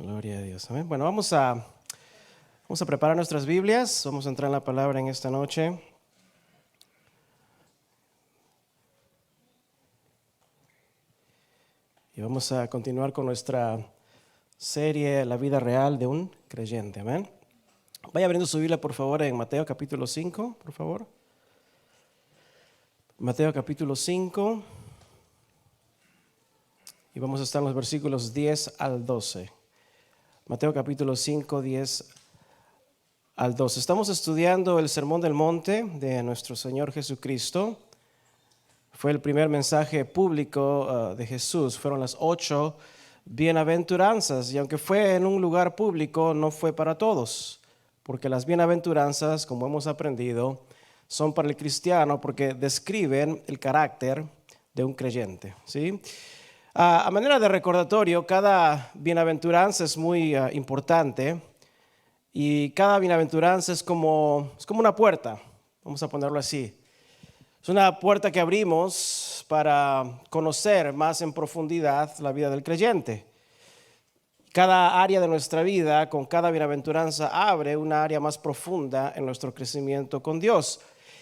Gloria a Dios. Amén. Bueno, vamos a preparar nuestras Biblias. Vamos a entrar en la palabra en esta noche. Y vamos a continuar con nuestra serie La vida real de un creyente. Amén. Vaya abriendo su Biblia, por favor, en Mateo capítulo 5, por favor. Mateo capítulo 5. Y vamos a estar en los versículos 10 al 12. Mateo capítulo 5, 10 al 12. Estamos estudiando el Sermón del Monte de nuestro Señor Jesucristo. Fue el primer mensaje público de Jesús. Fueron las 8 bienaventuranzas. Y aunque fue en un lugar público, no fue para todos. Porque las bienaventuranzas, como hemos aprendido, son para el cristiano porque describen el carácter de un creyente, ¿sí? A manera de recordatorio, cada bienaventuranza es muy importante y cada bienaventuranza es como una puerta, vamos a ponerlo así. Es una puerta que abrimos para conocer más en profundidad la vida del creyente. Cada área de nuestra vida, con cada bienaventuranza, abre una área más profunda en nuestro crecimiento con Dios.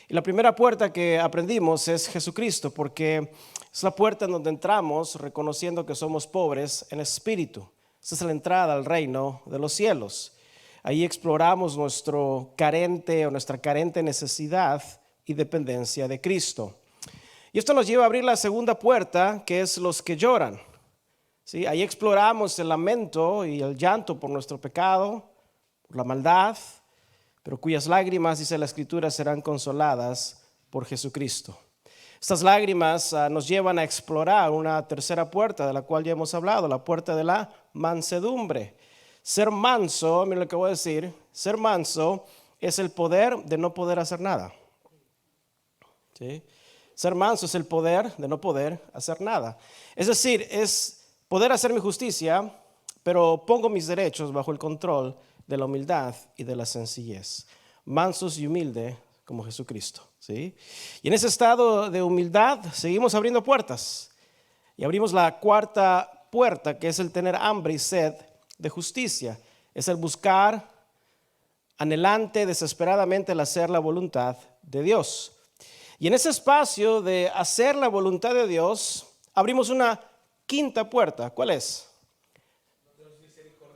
Y la primera puerta que aprendimos es Jesucristo, porque es la puerta en donde entramos reconociendo que somos pobres en espíritu. Esa es la entrada al reino de los cielos. Ahí exploramos nuestra carente necesidad y dependencia de Cristo. Y esto nos lleva a abrir la segunda puerta, que es los que lloran. ¿Sí? Ahí exploramos el lamento y el llanto por nuestro pecado, por la maldad, pero cuyas lágrimas, dice la Escritura, serán consoladas por Jesucristo. Estas lágrimas nos llevan a explorar una tercera puerta de la cual ya hemos hablado, la puerta de la mansedumbre. Ser manso, miren lo que voy a decir, ser manso es el poder de no poder hacer nada. ¿Sí? Ser manso es el poder de no poder hacer nada. Es decir, es poder hacer mi justicia, pero pongo mis derechos bajo el control de la humildad y de la sencillez. Mansos y humildes como Jesucristo, ¿sí? Y en ese estado de humildad seguimos abriendo puertas. Y abrimos la cuarta puerta, que es el tener hambre y sed de justicia. Es el buscar anhelante, desesperadamente, el hacer la voluntad de Dios. Y en ese espacio de hacer la voluntad de Dios, abrimos una quinta puerta. ¿Cuál es?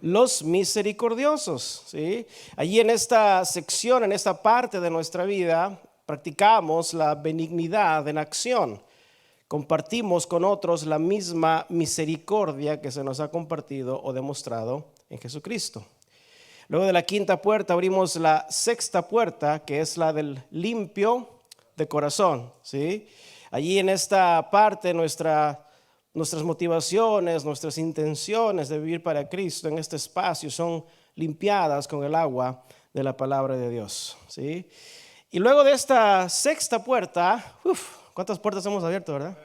Los misericordiosos, ¿sí? Allí en esta sección, en esta parte de nuestra vida, practicamos la benignidad en acción. Compartimos con otros la misma misericordia que se nos ha compartido o demostrado en Jesucristo. Luego de la quinta puerta abrimos la sexta puerta, que es la del limpio de corazón, ¿sí? Allí en esta parte nuestras motivaciones, nuestras intenciones de vivir para Cristo en este espacio son limpiadas con el agua de la palabra de Dios, ¿sí? Y luego de esta sexta puerta, ¿cuántas puertas hemos abierto, verdad?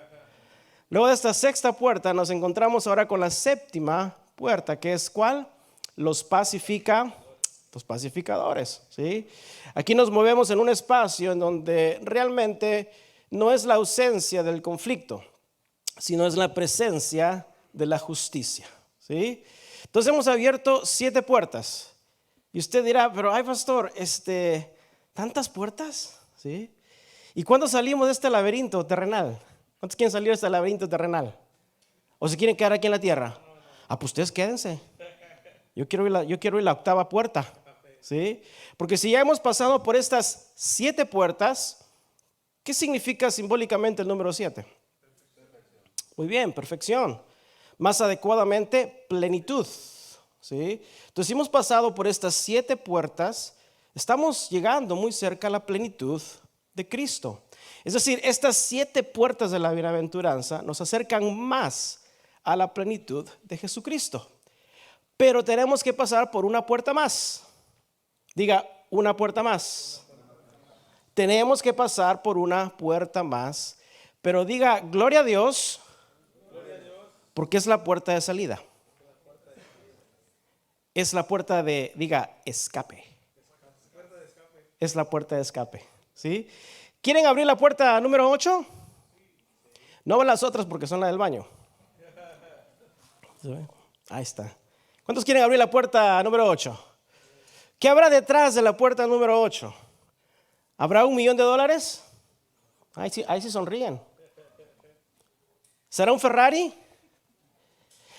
Luego de esta sexta puerta nos encontramos ahora con la séptima puerta, que es ¿cuál? Los pacificadores, ¿sí? Aquí nos movemos en un espacio en donde realmente no es la ausencia del conflicto, sino es la presencia de la justicia, ¿sí? Entonces hemos abierto 7 puertas. Y usted dirá, pero ay pastor, ¿tantas puertas? ¿Sí? ¿Y cuándo salimos de este laberinto terrenal? ¿Cuántos quieren salir de este laberinto terrenal? ¿O se quieren quedar aquí en la tierra? Ah, pues ustedes quédense. Yo quiero ir la octava puerta, ¿sí? Porque si ya hemos pasado por estas 7 puertas, ¿qué significa simbólicamente el número 7? Muy bien, perfección. Más adecuadamente, plenitud, ¿sí? Entonces, si hemos pasado por estas 7 puertas, estamos llegando muy cerca a la plenitud de Cristo. Es decir, estas 7 puertas de la bienaventuranza nos acercan más a la plenitud de Jesucristo. Pero tenemos que pasar por una puerta más. Diga, una puerta más. Tenemos que pasar por una puerta más. Pero diga, gloria a Dios. Porque es la puerta de salida. Es la puerta de, diga, escape. Es la puerta de escape, ¿sí? ¿Quieren abrir la puerta número 8? No van las otras porque son las del baño. ¿Sí? Ahí está. ¿Cuántos quieren abrir la puerta número 8? ¿Qué habrá detrás de la puerta número 8? ¿Habrá $1,000,000? Ahí sí sonríen. ¿Será un Ferrari?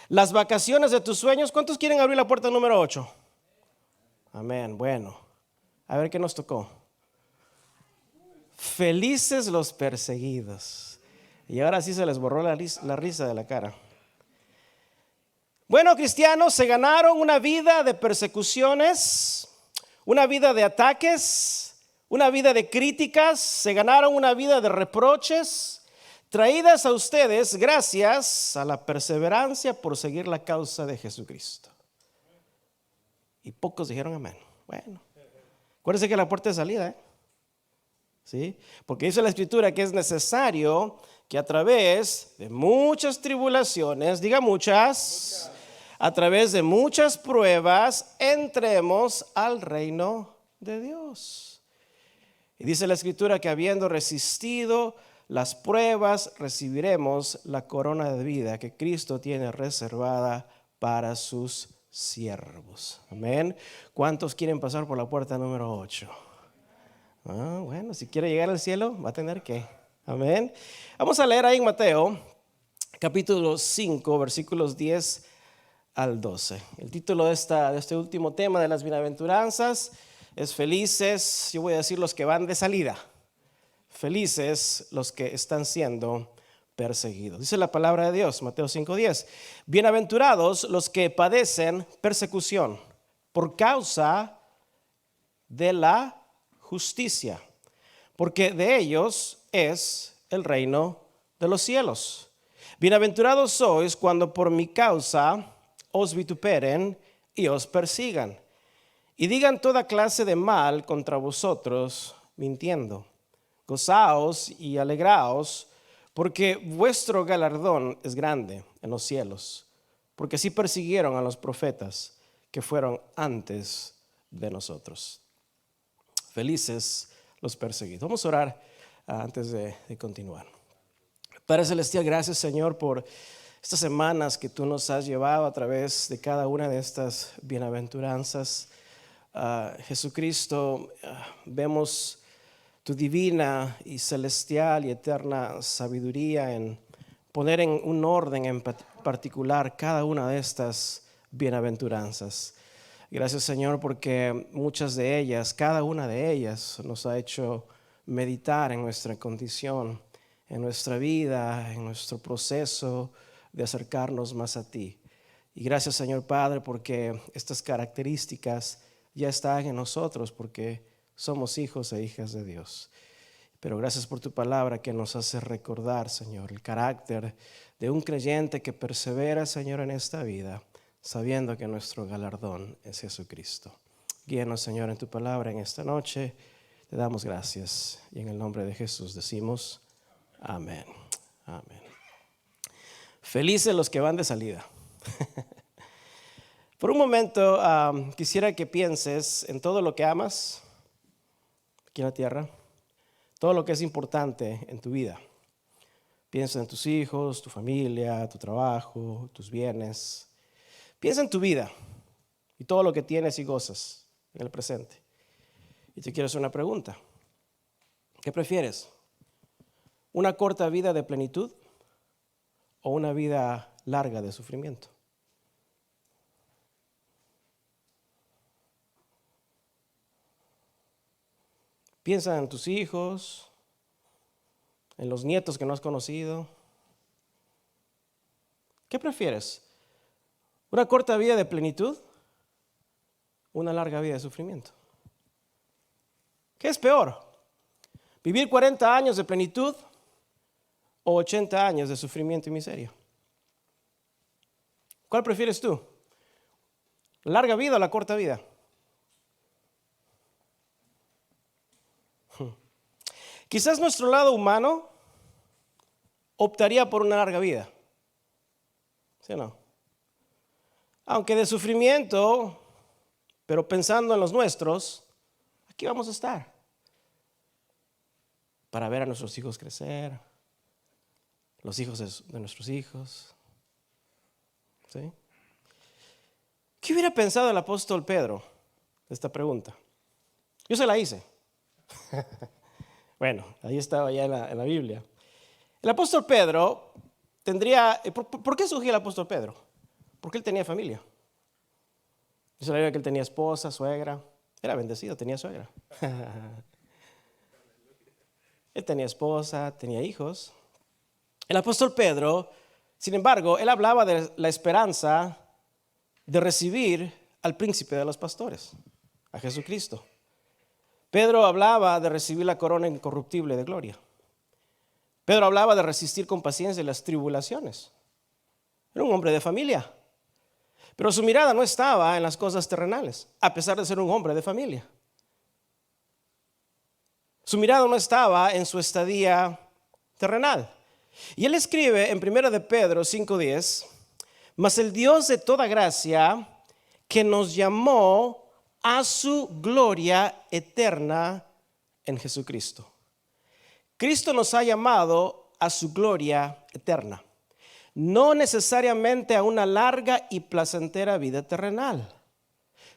¿Las vacaciones de tus sueños? ¿Cuántos quieren abrir la puerta número 8? Amén. Bueno, a ver qué nos tocó. Felices los perseguidos. Y ahora sí se les borró la risa de la cara. Bueno, cristianos, se ganaron una vida de persecuciones, una vida de ataques, una vida de críticas, se ganaron una vida de reproches, traídas a ustedes gracias a la perseverancia por seguir la causa de Jesucristo. Y pocos dijeron amén. Bueno, acuérdense que la puerta de salida, ¿sí? Porque dice la Escritura que es necesario que a través de muchas tribulaciones, diga muchas, a través de muchas pruebas, entremos al reino de Dios. Y dice la Escritura que habiendo resistido las pruebas, recibiremos la corona de vida que Cristo tiene reservada para sus siervos. Amén. ¿Cuántos quieren pasar por la puerta número 8? Bueno, si quiere llegar al cielo, va a tener que. Amén. Vamos a leer ahí en Mateo, capítulo 5, versículos 10 al 12. El título de este último tema de las bienaventuranzas es felices, yo voy a decir los que van de salida. Felices los que están siendo perseguidos. Dice la palabra de Dios, Mateo 5:10. Bienaventurados los que padecen persecución por causa de la justicia, porque de ellos es el reino de los cielos. Bienaventurados sois cuando por mi causa os vituperen y os persigan, y digan toda clase de mal contra vosotros, mintiendo. Gozaos y alegraos, porque vuestro galardón es grande en los cielos, porque así persiguieron a los profetas que fueron antes de nosotros. Felices los perseguidos. Vamos a orar antes de continuar. Padre Celestial, gracias Señor por estas semanas que tú nos has llevado a través de cada una de estas bienaventuranzas. Jesucristo, vemos tu divina y celestial y eterna sabiduría en poner en un orden en particular cada una de estas bienaventuranzas. Gracias Señor porque muchas de ellas, cada una de ellas nos ha hecho meditar en nuestra condición, en nuestra vida, en nuestro proceso de acercarnos más a ti. Y gracias Señor Padre porque estas características ya están en nosotros porque somos hijos e hijas de Dios. Pero gracias por tu palabra que nos hace recordar, Señor, el carácter de un creyente que persevera, Señor, en esta vida, sabiendo que nuestro galardón es Jesucristo. Guíanos, Señor, en tu palabra en esta noche. Te damos gracias y en el nombre de Jesús decimos amén. Amén. Felices los que van de salida. Por un momento quisiera que pienses en todo lo que amas aquí en la tierra, todo lo que es importante en tu vida. Piensa en tus hijos, tu familia, tu trabajo, tus bienes. Piensa en tu vida y todo lo que tienes y gozas en el presente. Y te quiero hacer una pregunta. ¿Qué prefieres? ¿Una corta vida de plenitud o una vida larga de sufrimiento? Piensa en tus hijos, en los nietos que no has conocido. ¿Qué prefieres? ¿Una corta vida de plenitud o una larga vida de sufrimiento? ¿Qué es peor? ¿Vivir 40 años de plenitud o 80 años de sufrimiento y miseria? ¿Cuál prefieres tú? ¿La larga vida o la corta vida? Quizás nuestro lado humano optaría por una larga vida. ¿Sí o no? Aunque de sufrimiento, pero pensando en los nuestros, aquí vamos a estar. Para ver a nuestros hijos crecer, los hijos de nuestros hijos. ¿Sí? ¿Qué hubiera pensado el apóstol Pedro de esta pregunta? Yo se la hice. Bueno, ahí estaba ya en la Biblia. El apóstol Pedro tendría... ¿Por qué surgió el apóstol Pedro? Porque él tenía familia. Dice la Biblia que él tenía esposa, suegra. Era bendecido, tenía suegra. Él tenía esposa, tenía hijos. El apóstol Pedro, sin embargo, él hablaba de la esperanza de recibir al príncipe de los pastores, a Jesucristo. Pedro hablaba de recibir la corona incorruptible de gloria. Pedro hablaba de resistir con paciencia las tribulaciones. Era un hombre de familia. Pero su mirada no estaba en las cosas terrenales, a pesar de ser un hombre de familia. Su mirada no estaba en su estadía terrenal. Y él escribe en 1 de Pedro 5:10, mas el Dios de toda gracia, que nos llamó a su gloria eterna en Jesucristo. Cristo nos ha llamado a su gloria eterna, no necesariamente a una larga y placentera vida terrenal.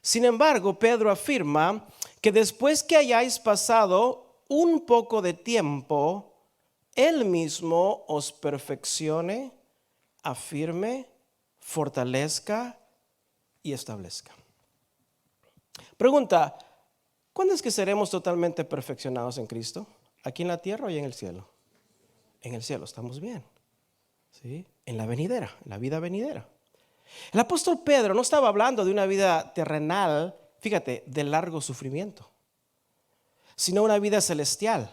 Sin embargo, Pedro afirma que después que hayáis pasado un poco de tiempo, Él mismo os perfeccione, afirme, fortalezca y establezca. Pregunta, ¿cuándo es que seremos totalmente perfeccionados en Cristo? ¿Aquí en la tierra o en el cielo? En el cielo, estamos bien. ¿Sí? En la venidera, en la vida venidera. El apóstol Pedro no estaba hablando de una vida terrenal, fíjate, de largo sufrimiento, sino una vida celestial,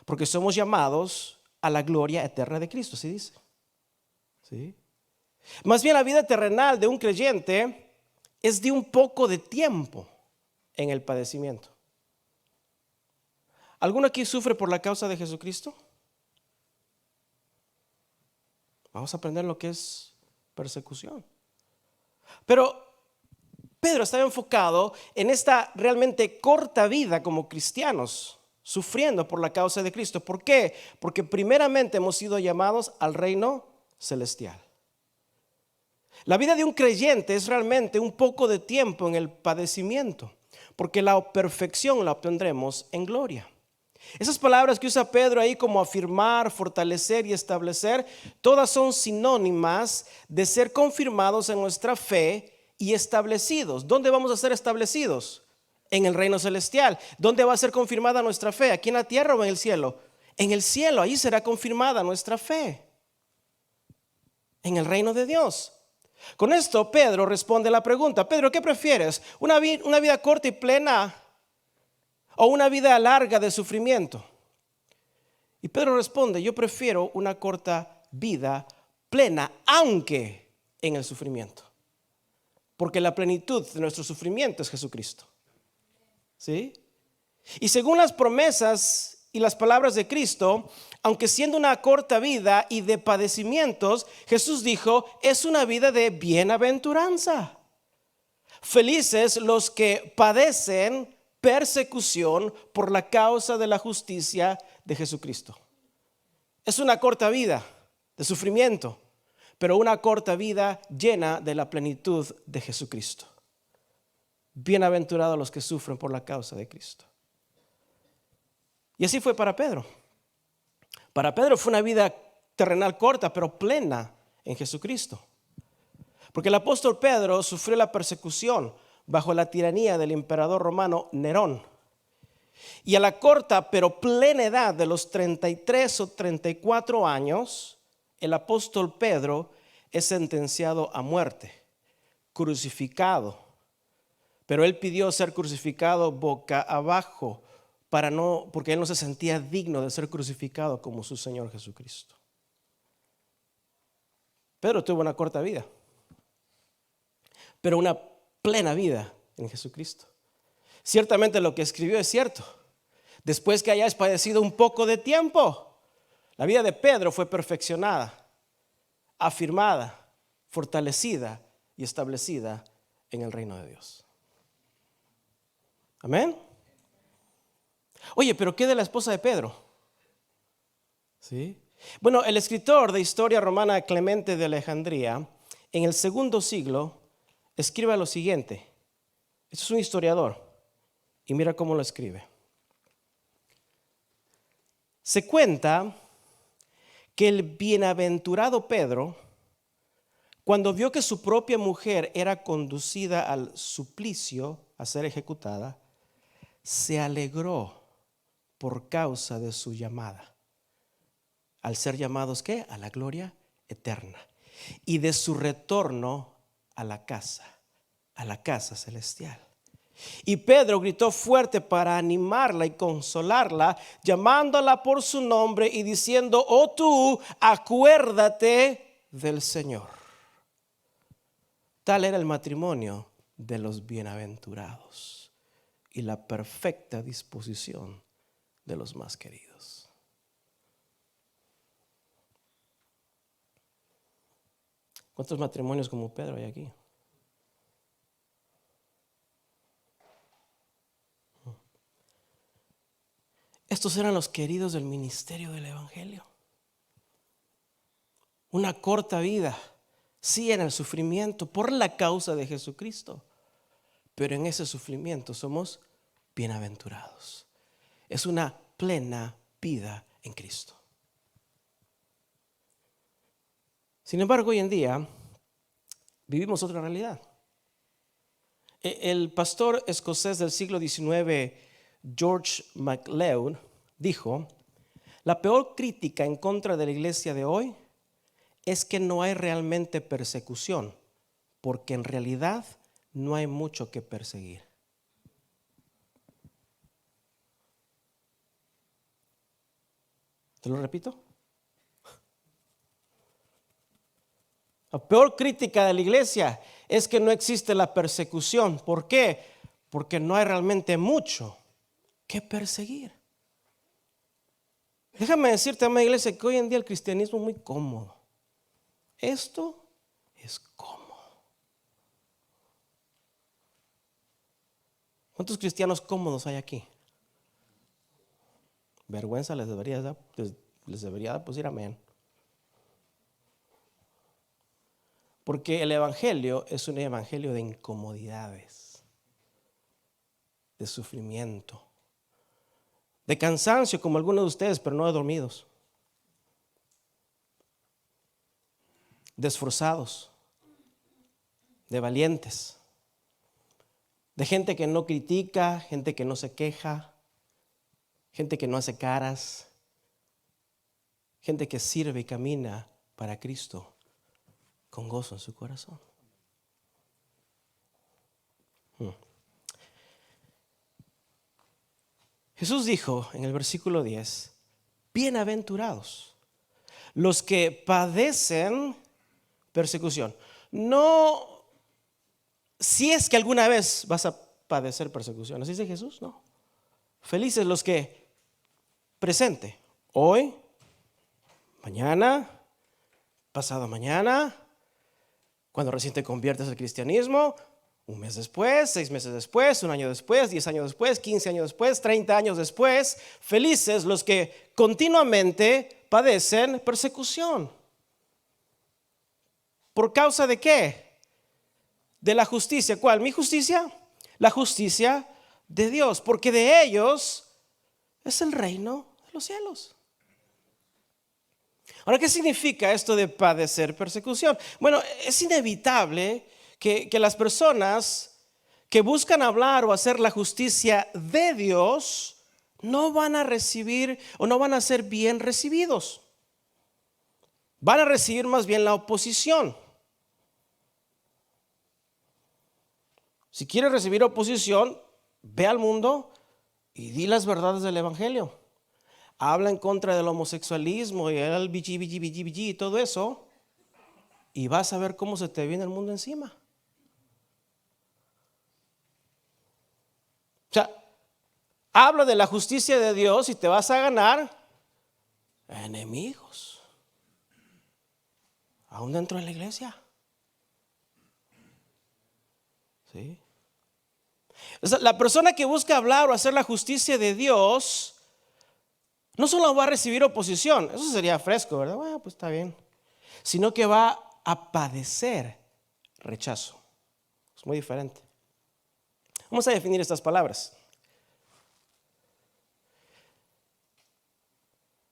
porque somos llamados a la gloria eterna de Cristo, ¿sí dice? ¿Sí? Más bien la vida terrenal de un creyente es de un poco de tiempo en el padecimiento. ¿Alguno aquí sufre por la causa de Jesucristo? Vamos a aprender lo que es persecución. Pero Pedro estaba enfocado en esta realmente corta vida como cristianos, sufriendo por la causa de Cristo. ¿Por qué? Porque primeramente hemos sido llamados al reino celestial. La vida de un creyente es realmente un poco de tiempo en el padecimiento, porque la perfección la obtendremos en gloria. Esas palabras que usa Pedro ahí como afirmar, fortalecer y establecer, todas son sinónimas de ser confirmados en nuestra fe y establecidos. ¿Dónde vamos a ser establecidos? En el reino celestial. ¿Dónde va a ser confirmada nuestra fe? ¿Aquí en la tierra o en el cielo? En el cielo, ahí será confirmada nuestra fe. En el reino de Dios. Con esto Pedro responde la pregunta: Pedro, ¿qué prefieres? ¿Una vida corta y plena o una vida larga de sufrimiento? Y Pedro responde: yo prefiero una corta vida plena, aunque en el sufrimiento, porque la plenitud de nuestro sufrimiento es Jesucristo. ¿Sí? Y según las promesas y las palabras de Cristo, aunque siendo una corta vida y de padecimientos, Jesús dijo, es una vida de bienaventuranza. Felices los que padecen persecución por la causa de la justicia de Jesucristo. Es una corta vida de sufrimiento, pero una corta vida llena de la plenitud de Jesucristo. Bienaventurados los que sufren por la causa de Cristo. Y así fue para Pedro. Para Pedro fue una vida terrenal corta, pero plena en Jesucristo. Porque el apóstol Pedro sufrió la persecución bajo la tiranía del emperador romano Nerón. Y a la corta pero plena edad de los 33 o 34 años, el apóstol Pedro es sentenciado a muerte, crucificado. Pero él pidió ser crucificado boca abajo, porque él no se sentía digno de ser crucificado como su Señor Jesucristo. Pedro tuvo una corta vida, pero una plena vida en Jesucristo. Ciertamente lo que escribió es cierto. Después que hayáis padecido un poco de tiempo, la vida de Pedro fue perfeccionada, afirmada, fortalecida y establecida en el reino de Dios. Amén. Oye, pero ¿qué de la esposa de Pedro? ¿Sí? Bueno, el escritor de historia romana Clemente de Alejandría, en el segundo siglo, escribe lo siguiente. Este es un historiador y mira cómo lo escribe. Se cuenta que el bienaventurado Pedro, cuando vio que su propia mujer era conducida al suplicio a ser ejecutada, se alegró por causa de su llamada. Al ser llamados, ¿qué? A la gloria eterna. Y de su retorno a la casa celestial. Y Pedro gritó fuerte para animarla y consolarla, llamándola por su nombre y diciendo: oh tú, acuérdate del Señor. Tal era el matrimonio de los bienaventurados y la perfecta disposición de los más queridos. ¿Cuántos matrimonios como Pedro hay aquí? Estos eran los queridos del ministerio del Evangelio. Una corta vida, sí, en el sufrimiento por la causa de Jesucristo, pero en ese sufrimiento somos bienaventurados. Es una plena vida en Cristo. Sin embargo, hoy en día vivimos otra realidad. El pastor escocés del siglo XIX, George MacLeod, dijo: la peor crítica en contra de la iglesia de hoy es que no hay realmente persecución, porque en realidad no hay mucho que perseguir. ¿Te lo repito? La peor crítica de la iglesia es que no existe la persecución. ¿Por qué? Porque no hay realmente mucho que perseguir. Déjame decirte, amada iglesia, que hoy en día el cristianismo es muy cómodo. Esto es cómodo. ¿Cuántos cristianos cómodos hay aquí? Vergüenza les debería dar, pues decir amén. Porque el evangelio es un evangelio de incomodidades, de sufrimiento, de cansancio, como algunos de ustedes, pero no de dormidos, de esforzados, de valientes, de gente que no critica, gente que no se queja, gente que no hace caras, gente que sirve y camina para Cristo con gozo en su corazón. Jesús dijo en el versículo 10: bienaventurados los que padecen persecución. No si es que alguna vez vas a padecer persecución. ¿Así dice Jesús? No. Felices los que presente, hoy, mañana, pasado mañana, cuando recién te conviertes al cristianismo, un mes después, 6 meses después, 1 año después, 10 años después, 15 años después, 30 años después. Felices los que continuamente padecen persecución. ¿Por causa de qué? De la justicia. ¿Cuál? ¿Mi justicia? La justicia de Dios, porque de ellos es el reino de los cielos. Ahora, ¿qué significa esto de padecer persecución? Bueno, es inevitable que las personas que buscan hablar o hacer la justicia de Dios no van a recibir o no van a ser bien recibidos. Van a recibir más bien la oposición. Si quieres recibir oposición, ve al mundo y di las verdades del evangelio. Habla en contra del homosexualismo y el y todo eso, y vas a ver cómo se te viene el mundo encima. O sea, habla de la justicia de Dios y te vas a ganar enemigos, aún dentro de la iglesia. ¿Sí? O sea, la persona que busca hablar o hacer la justicia de Dios no solo va a recibir oposición, eso sería fresco, ¿verdad? Bueno, pues está bien. Sino que va a padecer rechazo. Es muy diferente. Vamos a definir estas palabras.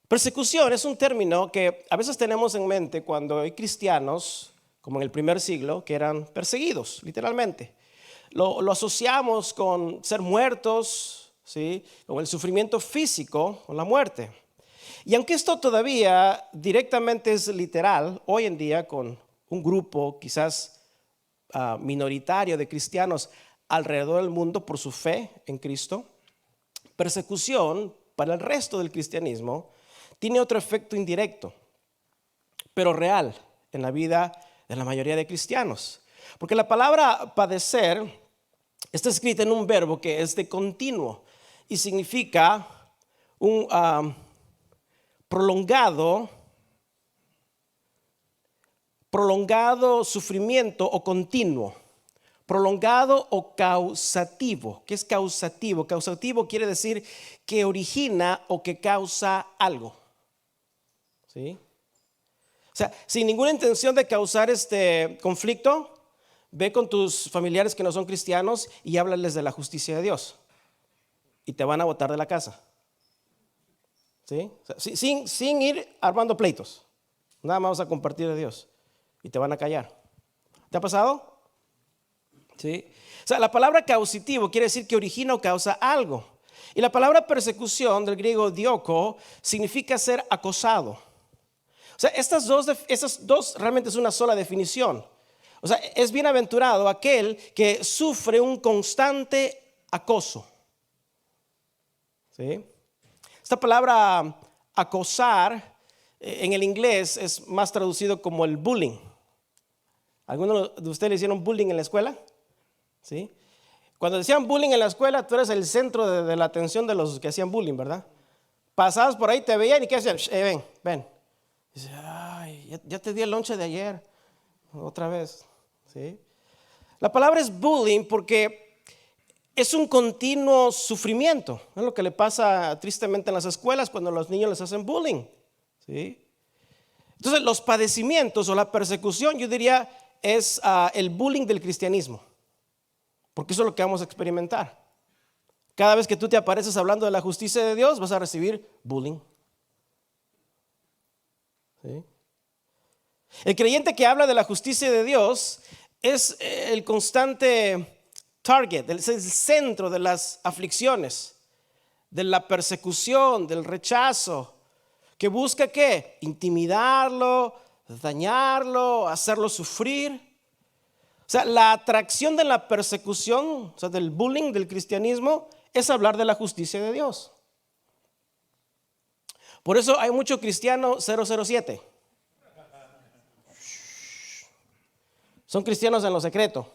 Persecución es un término que a veces tenemos en mente cuando hay cristianos, como en el primer siglo, que eran perseguidos, literalmente. Lo asociamos con ser muertos, ¿sí? Con el sufrimiento físico, con la muerte. Y aunque esto todavía directamente es literal, hoy en día con un grupo quizás minoritario de cristianos alrededor del mundo por su fe en Cristo, persecución para el resto del cristianismo tiene otro efecto indirecto, pero real en la vida de la mayoría de cristianos. Porque la palabra padecer está escrita en un verbo que es de continuo y significa un prolongado sufrimiento o continuo. Prolongado o causativo. ¿Qué es causativo? Causativo quiere decir que origina o que causa algo. ¿Sí? O sea, sin ninguna intención de causar este conflicto, ve con tus familiares que no son cristianos y háblales de la justicia de Dios. Y te van a botar de la casa. ¿Sí? O sea, sin ir armando pleitos. Nada más vas a compartir de Dios. Y te van a callar. ¿Te ha pasado? ¿Sí? O sea, la palabra causativo quiere decir que origina o causa algo. Y la palabra persecución, del griego dioko, significa ser acosado. O sea, estas dos realmente es una sola definición. O sea, es bienaventurado aquel que sufre un constante acoso. ¿Sí? Esta palabra acosar en el inglés es más traducido como el bullying. ¿Algunos de ustedes le hicieron bullying en la escuela? ¿Sí? Cuando decían bullying en la escuela, tú eres el centro de la atención de los que hacían bullying, ¿verdad? Pasabas por ahí, te veían y ¿qué hacían? Ven. Dice, ay, ya te di el lonche de ayer. Otra vez. ¿Sí? La palabra es bullying porque es un continuo sufrimiento. Es lo que le pasa tristemente en las escuelas cuando los niños les hacen bullying. ¿Sí? Entonces, los padecimientos o la persecución, yo diría, es el bullying del cristianismo. Porque eso es lo que vamos a experimentar. Cada vez que tú te apareces hablando de la justicia de Dios, vas a recibir bullying. ¿Sí? El creyente que habla de la justicia de Dios es el constante target, es el centro de las aflicciones, de la persecución, del rechazo, que busca ¿qué? Intimidarlo, dañarlo, hacerlo sufrir. O sea, la atracción de la persecución, o sea, del bullying del cristianismo, es hablar de la justicia de Dios. Por eso hay mucho cristiano 007. Son cristianos en lo secreto.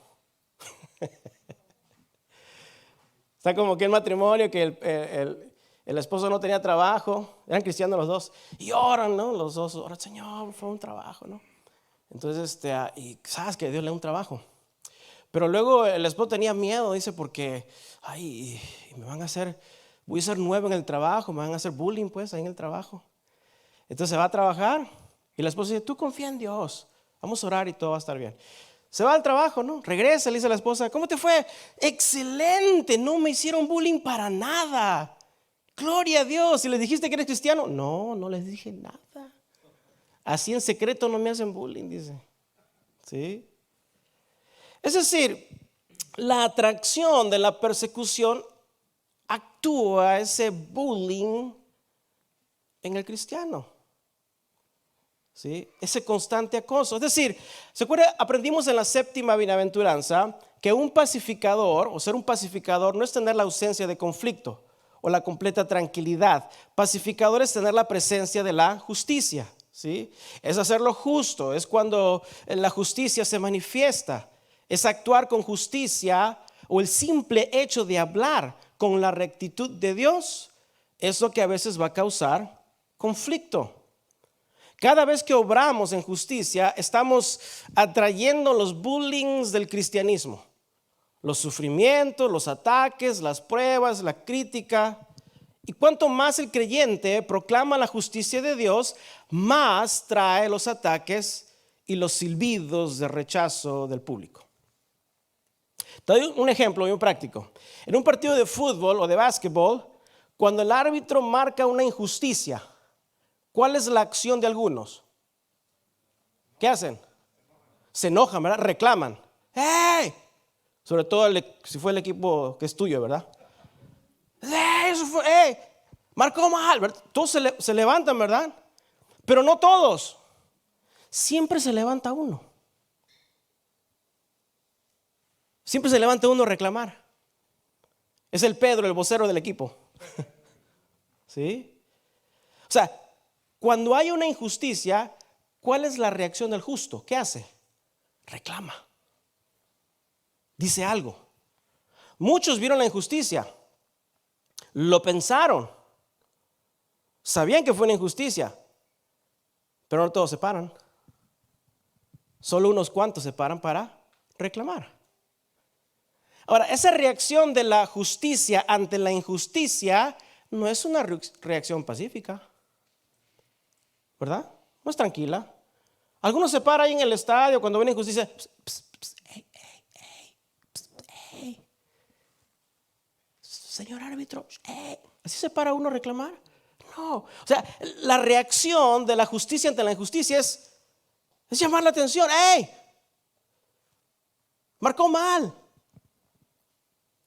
Está como que el matrimonio, que el esposo no tenía trabajo, eran cristianos los dos, y oran, ¿no? Los dos oran, Señor, por favor, un trabajo, ¿no? Entonces, y sabes que Dios le da un trabajo. Pero luego el esposo tenía miedo, dice, porque, ay, me van a hacer, voy a ser nuevo en el trabajo, me van a hacer bullying, pues, ahí en el trabajo. Entonces se va a trabajar, y la esposa dice, tú confía en Dios, vamos a orar y todo va a estar bien. Se va al trabajo, ¿no? Regresa, le dice a la esposa, ¿cómo te fue? Excelente, no me hicieron bullying para nada. Gloria a Dios. ¿Y les dijiste que eres cristiano? No, no les dije nada. Así en secreto no me hacen bullying, dice. ¿Sí? Es decir, la atracción de la persecución actúa ese bullying en el cristiano. ¿Sí? Ese constante acoso. Es decir, ¿se acuerda? Aprendimos en la séptima bienaventuranza que un pacificador o ser un pacificador no es tener la ausencia de conflicto o la completa tranquilidad. Pacificador es tener la presencia de la justicia. ¿Sí? Es hacer lo justo, es cuando la justicia se manifiesta, es actuar con justicia o el simple hecho de hablar con la rectitud de Dios es lo que a veces va a causar conflicto. Cada vez que obramos en justicia estamos atrayendo los bullings del cristianismo, los sufrimientos, los ataques, las pruebas, la crítica. Y cuanto más el creyente proclama la justicia de Dios, más trae los ataques y los silbidos de rechazo del público. Te doy un ejemplo muy práctico. En un partido de fútbol o de básquetbol, cuando el árbitro marca una injusticia, ¿cuál es la acción de algunos? ¿Qué hacen? Se enojan, ¿verdad? Reclaman. ¡Hey! Sobre todo si fue el equipo que es tuyo, ¿verdad? ¡Hey! Eso fue, ¡hey! Marcó mal, ¿verdad? Todos se levantan, ¿verdad? Pero no todos. Siempre se levanta uno. Siempre se levanta uno a reclamar. Es el Pedro, el vocero del equipo. ¿Sí? O sea, cuando hay una injusticia, ¿cuál es la reacción del justo? ¿Qué hace? Reclama. Dice algo. Muchos vieron la injusticia. Lo pensaron. Sabían que fue una injusticia. Pero no todos se paran. Solo unos cuantos se paran para reclamar. Ahora, esa reacción de la justicia ante la injusticia no es una reacción pacífica, ¿verdad? No es tranquila. Algunos se paran ahí en el estadio cuando ven injusticia. Hey. Señor árbitro, ¿así se para uno a reclamar? No. O sea, la reacción de la justicia ante la injusticia es llamar la atención. ¡Hey! Marcó mal.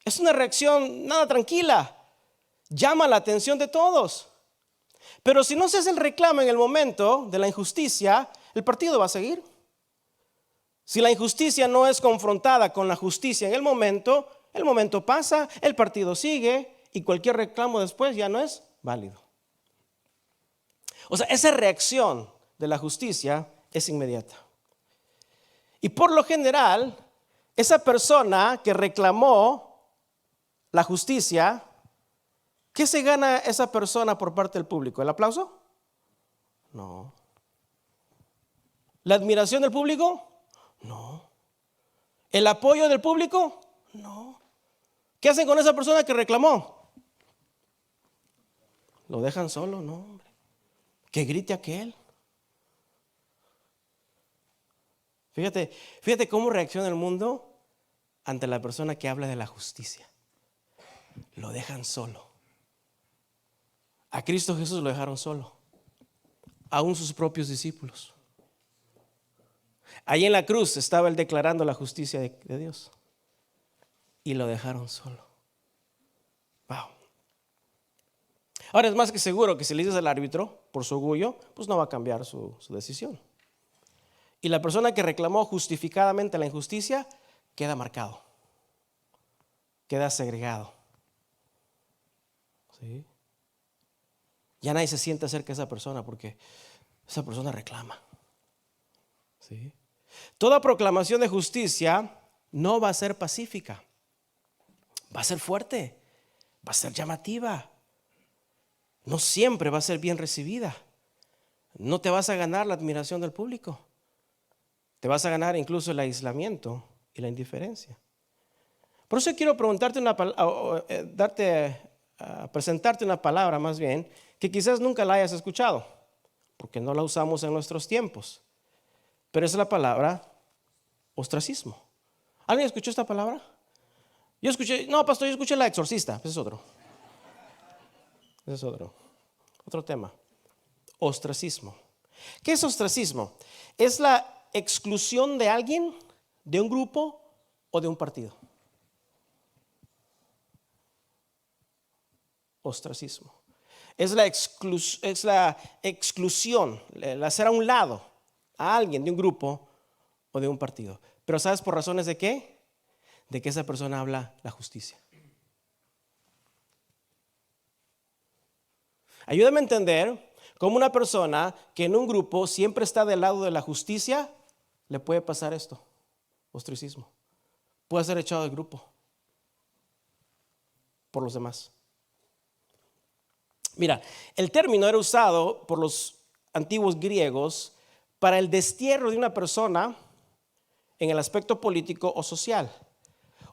Es una reacción nada tranquila. Llama la atención de todos. Pero si no se hace el reclamo en el momento de la injusticia, el partido va a seguir. Si la injusticia no es confrontada con la justicia en el momento pasa, el partido sigue y cualquier reclamo después ya no es válido. O sea, esa reacción de la justicia es inmediata. Y por lo general, esa persona que reclamó la justicia, ¿qué se gana esa persona por parte del público? ¿El aplauso? No. ¿La admiración del público? No. ¿El apoyo del público? No. ¿Qué hacen con esa persona que reclamó? Lo dejan solo, no, hombre. Que grite aquel. Fíjate cómo reacciona el mundo ante la persona que habla de la justicia. Lo dejan solo. A Cristo Jesús lo dejaron solo. Aún sus propios discípulos. Ahí en la cruz estaba él declarando la justicia de Dios. Y lo dejaron solo. Wow. Ahora es más que seguro que si le dices al árbitro por su orgullo, pues no va a cambiar su decisión. Y la persona que reclamó justificadamente la injusticia queda marcado. Queda segregado. ¿Sí? Ya nadie se siente cerca de esa persona porque esa persona reclama. ¿Sí? Toda proclamación de justicia no va a ser pacífica. Va a ser fuerte. Va a ser llamativa. No siempre va a ser bien recibida. No te vas a ganar la admiración del público. Te vas a ganar incluso el aislamiento y la indiferencia. Por eso quiero preguntarte presentarte una palabra más bien que quizás nunca la hayas escuchado, porque no la usamos en nuestros tiempos. Pero es la palabra ostracismo. ¿Alguien escuchó esta palabra? Yo escuché la exorcista. Ese es otro. Otro tema. Ostracismo. ¿Qué es ostracismo? Es la exclusión de alguien, de un grupo o de un partido. Ostracismo. Es la exclusión, el hacer a un lado a alguien de un grupo o de un partido. Pero ¿sabes por razones de qué? De que esa persona habla la justicia. Ayúdame a entender cómo una persona que en un grupo siempre está del lado de la justicia le puede pasar esto, ostracismo. Puede ser echado del grupo por los demás. Mira, el término era usado por los antiguos griegos para el destierro de una persona en el aspecto político o social,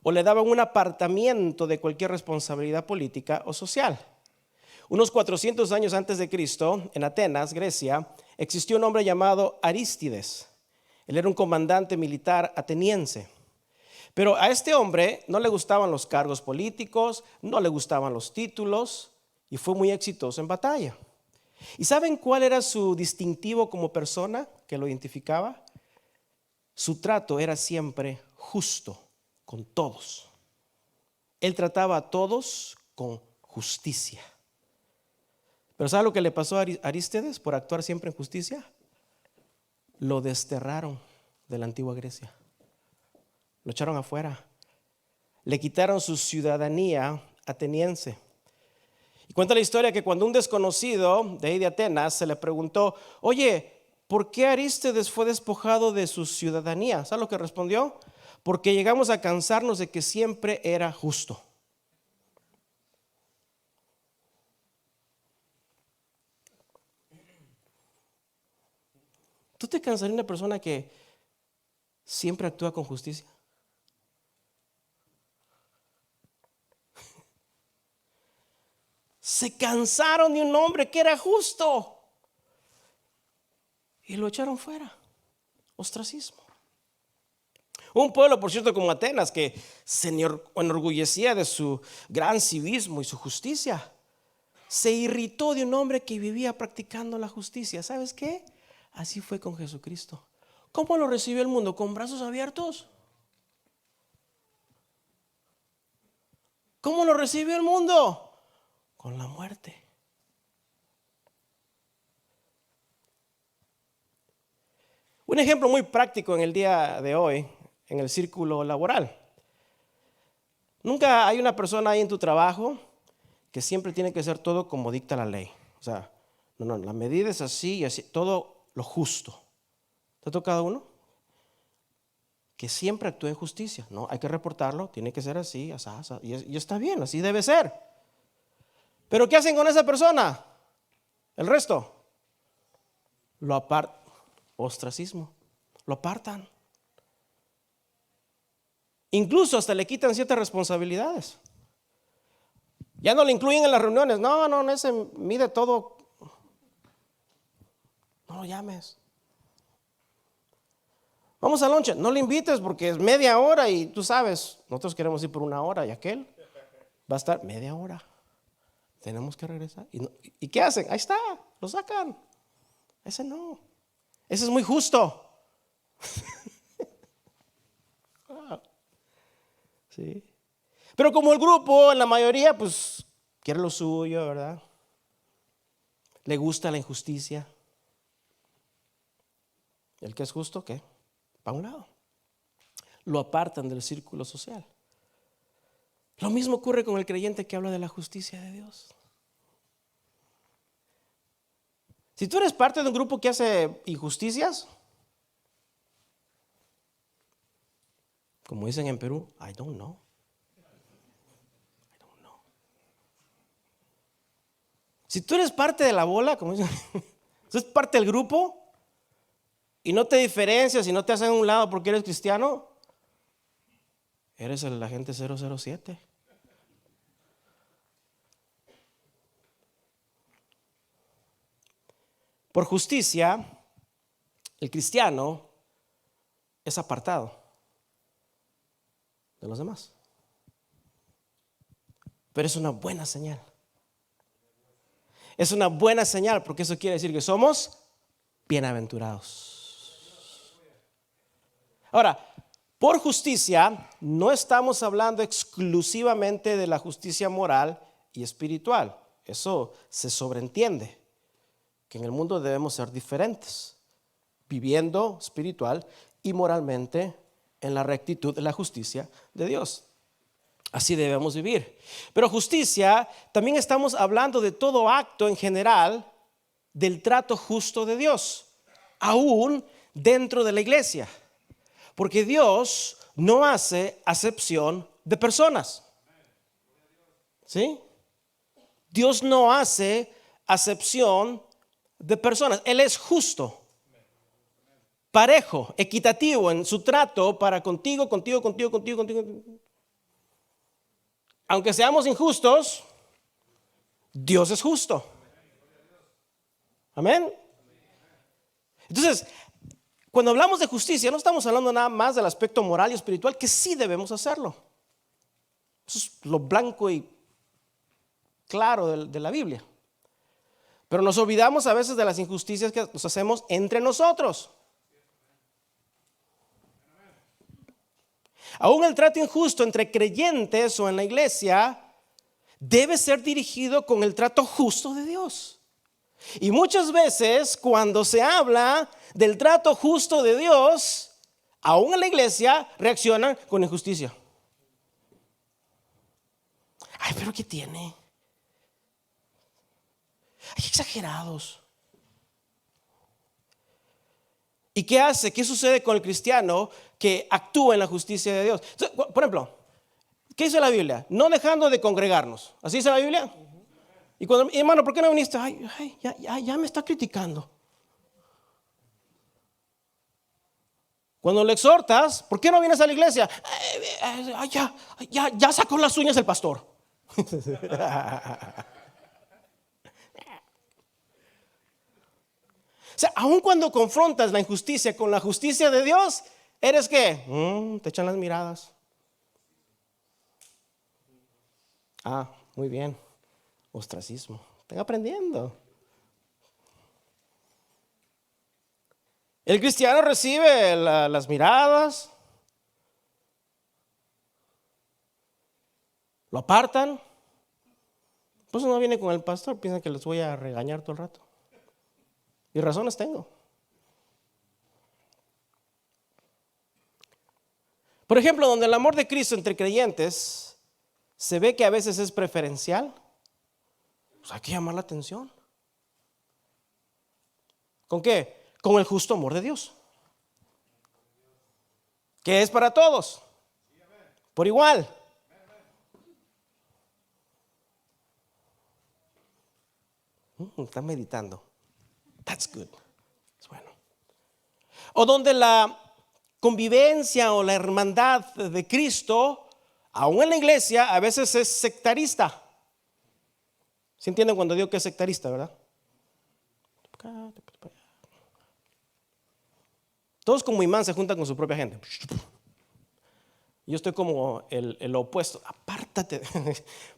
o le daban un apartamiento de cualquier responsabilidad política o social. Unos 400 años antes de Cristo, en Atenas, Grecia, existió un hombre llamado Arístides. Él era un comandante militar ateniense. Pero a este hombre no le gustaban los cargos políticos, no le gustaban los títulos y fue muy exitoso en batalla. ¿Y saben cuál era su distintivo como persona que lo identificaba? Su trato era siempre justo con todos. Él trataba a todos con justicia. Pero ¿sabe lo que le pasó a Arístedes por actuar siempre en justicia? Lo desterraron de la antigua Grecia. Lo echaron afuera. Le quitaron su ciudadanía ateniense. Y cuenta la historia que cuando un desconocido de ahí de Atenas se le preguntó: oye, ¿por qué Arístedes fue despojado de su ciudadanía? ¿Sabe lo que respondió? Porque llegamos a cansarnos de que siempre era justo. ¿Tú te cansarías de una persona que siempre actúa con justicia? Se cansaron de un hombre que era justo y lo echaron fuera. Ostracismo. Un pueblo, por cierto, como Atenas, que se enorgullecía de su gran civismo y su justicia, se irritó de un hombre que vivía practicando la justicia. ¿Sabes qué? Así fue con Jesucristo. ¿Cómo lo recibió el mundo? ¿Con brazos abiertos? ¿Cómo lo recibió el mundo? Con la muerte. Un ejemplo muy práctico en el día de hoy, en el círculo laboral. Nunca hay una persona ahí en tu trabajo que siempre tiene que hacer todo como dicta la ley. O sea, no, la medida es así y así, todo lo justo. ¿Te ha tocado uno? Que siempre actúe en justicia. No, hay que reportarlo, tiene que ser así, así, y está bien, así debe ser. Pero ¿qué hacen con esa persona? El resto lo apartan. Ostracismo. Lo apartan. Incluso hasta le quitan ciertas responsabilidades. Ya no le incluyen en las reuniones. No, ese mide todo. No lo llames. Vamos al lunch. No le invites porque es media hora y tú sabes, nosotros queremos ir por una hora y aquel va a estar media hora. Tenemos que regresar. ¿Y qué hacen? Ahí está, lo sacan. Ese no. Ese es muy justo. Sí. Pero como el grupo, la mayoría, pues quiere lo suyo, ¿verdad? Le gusta la injusticia. El que es justo, ¿qué? Va a un lado. Lo apartan del círculo social. Lo mismo ocurre con el creyente que habla de la justicia de Dios. Si tú eres parte de un grupo que hace injusticias, como dicen en Perú, I don't know. Si tú eres parte de la bola, como dicen, si eres parte del grupo y no te diferencias y no te hacen a un lado porque eres cristiano, eres el agente 007. Por justicia, el cristiano es apartado de los demás. Pero es una buena señal. Es una buena señal porque eso quiere decir que somos bienaventurados. Ahora, por justicia no estamos hablando exclusivamente de la justicia moral y espiritual. Eso se sobreentiende, que en el mundo debemos ser diferentes, viviendo espiritual y moralmente en la rectitud de la justicia de Dios. Así debemos vivir. Pero justicia, también estamos hablando de todo acto en general del trato justo de Dios, aún dentro de la iglesia. Porque Dios no hace acepción de personas. ¿Sí? Dios no hace acepción de personas. Él es justo, parejo, equitativo en su trato para contigo. Aunque seamos injustos, Dios es justo. Amén. Entonces, Cuando hablamos de justicia, no estamos hablando nada más del aspecto moral y espiritual, que sí debemos hacerlo. Eso es lo blanco y claro de la Biblia. Pero nos olvidamos a veces de las injusticias que nos hacemos entre nosotros. Aún el trato injusto entre creyentes o en la iglesia debe ser dirigido con el trato justo de Dios. Y muchas veces cuando se habla del trato justo de Dios, aún en la iglesia reaccionan con injusticia. Ay, pero ¿qué tiene? Ay, exagerados. ¿Y qué hace? ¿Qué sucede con el cristiano que actúa en la justicia de Dios? Por ejemplo, ¿qué dice la Biblia? No dejando de congregarnos. ¿Así dice la Biblia? Y cuando, hermano, ¿por qué no viniste? Ay, ya me está criticando. Cuando le exhortas, ¿por qué no vienes a la iglesia? Ya sacó las uñas el pastor. O sea, aun cuando confrontas la injusticia con la justicia de Dios, ¿eres qué? Te echan las miradas. Muy bien. Ostracismo. Están aprendiendo. El cristiano recibe las miradas, lo apartan. Pues no viene con el pastor, piensan que les voy a regañar todo el rato. Y razones tengo. Por ejemplo, donde el amor de Cristo entre creyentes se ve que a veces es preferencial, pues hay que llamar la atención. ¿Con qué? Con el justo amor de Dios, que es para todos, por igual. Están meditando. That's good. Es bueno. O donde la convivencia o la hermandad de Cristo, aún en la iglesia, a veces es sectarista. ¿Sí entienden cuando digo que es sectarista, verdad? Todos como imán se juntan con su propia gente. Yo estoy como el opuesto. Apártate,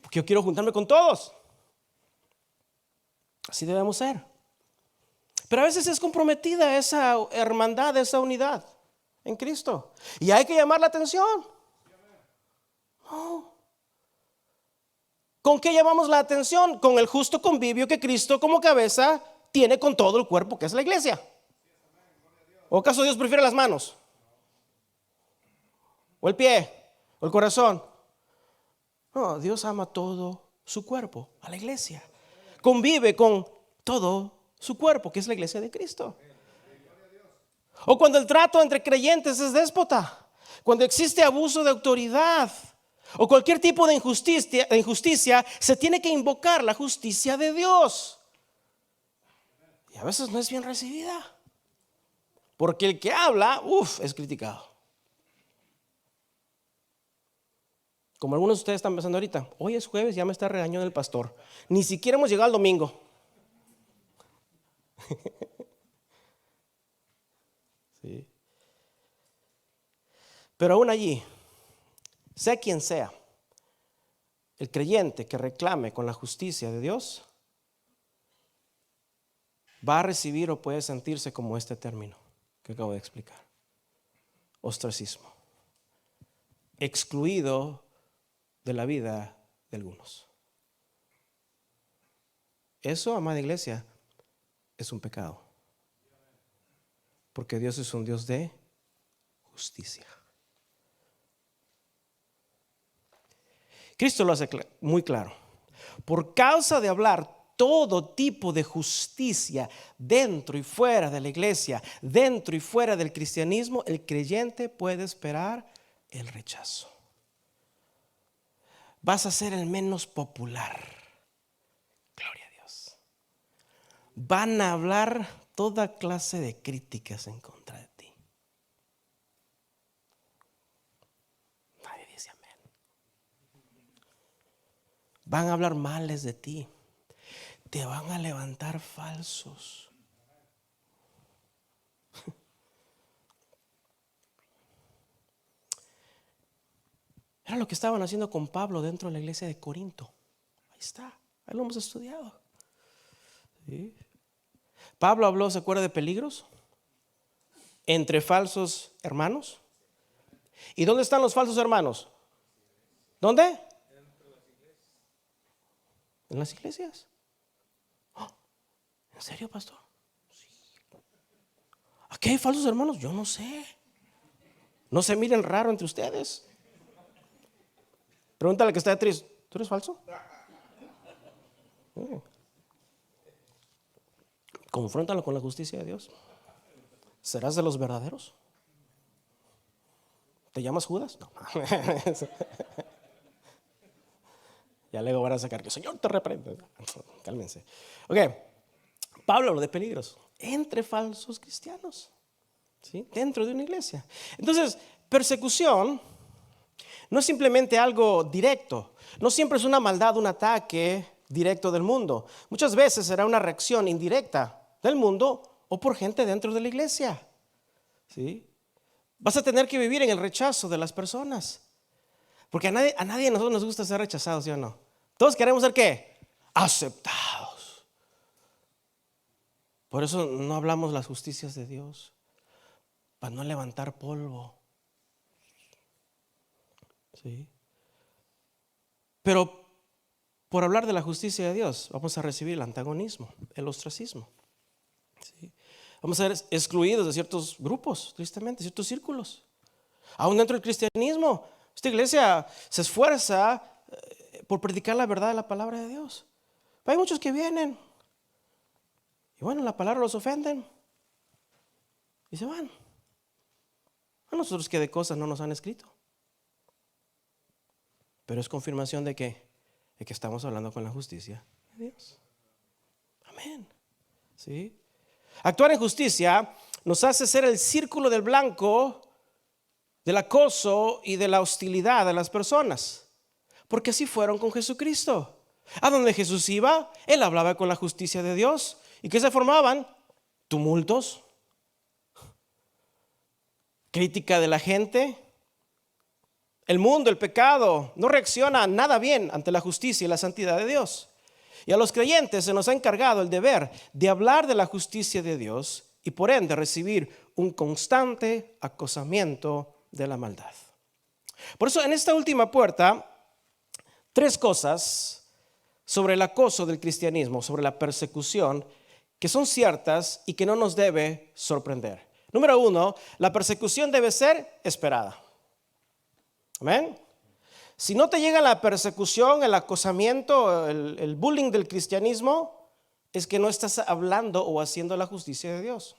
porque yo quiero juntarme con todos. Así debemos ser. Pero a veces es comprometida esa hermandad, esa unidad en Cristo. Y hay que llamar la atención. No. ¿Con qué llamamos la atención? Con el justo convivio que Cristo como cabeza tiene con todo el cuerpo que es la iglesia. ¿O acaso Dios prefiere las manos? ¿O el pie? ¿O el corazón? No, Dios ama todo su cuerpo, a la iglesia. Convive con todo su cuerpo, que es la iglesia de Cristo. O cuando el trato entre creyentes es déspota, cuando existe abuso de autoridad o cualquier tipo de injusticia, se tiene que invocar la justicia de Dios. Y a veces no es bien recibida, porque el que habla, es criticado. Como algunos de ustedes están pensando ahorita, hoy es jueves, ya me está regañando el pastor. Ni siquiera hemos llegado al domingo. Sí. Pero aún allí, sea quien sea, el creyente que reclame con la justicia de Dios va a recibir o puede sentirse como este término que acabo de explicar: ostracismo, excluido de la vida de algunos. Eso, amada iglesia, es un pecado, porque Dios es un Dios de justicia. Cristo lo hace muy claro. Por causa de hablar todo tipo de justicia dentro y fuera de la iglesia, dentro y fuera del cristianismo, el creyente puede esperar el rechazo. Vas a ser el menos popular. Gloria a Dios. Van a hablar toda clase de críticas en contra de ti. Nadie dice amén. Van a hablar males de ti. Te van a levantar falsos. Era lo que estaban haciendo con Pablo dentro de la iglesia de Corinto. Ahí está, ahí lo hemos estudiado. ¿Sí? Pablo habló, ¿se acuerda de peligros? Entre falsos hermanos. ¿Y dónde están los falsos hermanos? ¿Dónde? En las iglesias. Oh, ¿en serio, pastor? Sí. ¿Aquí hay falsos hermanos? Yo no sé. No se miren raro entre ustedes. Pregúntale al que está detrás, ¿tú eres falso? Confróntalo con la justicia de Dios. ¿Serás de los verdaderos? ¿Te llamas Judas? No. Ya luego van a sacar que Señor te reprende. Cálmense. Ok, Pablo habló de peligros entre falsos cristianos, ¿sí? Dentro de una iglesia. Entonces, persecución no es simplemente algo directo. No siempre es una maldad, un ataque directo del mundo. Muchas veces será una reacción indirecta del mundo o por gente dentro de la iglesia, ¿sí? Vas a tener que vivir en el rechazo de las personas. Porque a nadie de nosotros nos gusta ser rechazados, ¿sí o no? Todos queremos ser ¿qué? Aceptados. Por eso no hablamos las justicias de Dios, para no levantar polvo. ¿Sí? Pero por hablar de la justicia de Dios, vamos a recibir el antagonismo, el ostracismo. ¿Sí? Vamos a ser excluidos de ciertos grupos, tristemente, ciertos círculos. Aún dentro del cristianismo, esta iglesia se esfuerza por predicar la verdad de la palabra de Dios. Pero hay muchos que vienen y bueno, la palabra los ofenden y se van. A nosotros que de cosas no nos han escrito. Pero es confirmación de que estamos hablando con la justicia de Dios. Amén. ¿Sí? Actuar en justicia nos hace ser el círculo del blanco del acoso y de la hostilidad de las personas. Porque así fueron con Jesucristo. A donde Jesús iba, Él hablaba con la justicia de Dios. ¿Y qué se formaban? Tumultos, crítica de la gente. El mundo, el pecado, no reacciona nada bien ante la justicia y la santidad de Dios. Y a los creyentes se nos ha encargado el deber de hablar de la justicia de Dios y por ende recibir un constante acosamiento de la maldad. Por eso en esta última puerta, 3 cosas sobre el acoso del cristianismo, sobre la persecución, que son ciertas y que no nos debe sorprender. Número 1, la persecución debe ser esperada. Amén. Si no te llega la persecución, el acosamiento, el bullying del cristianismo, es que no estás hablando o haciendo la justicia de Dios.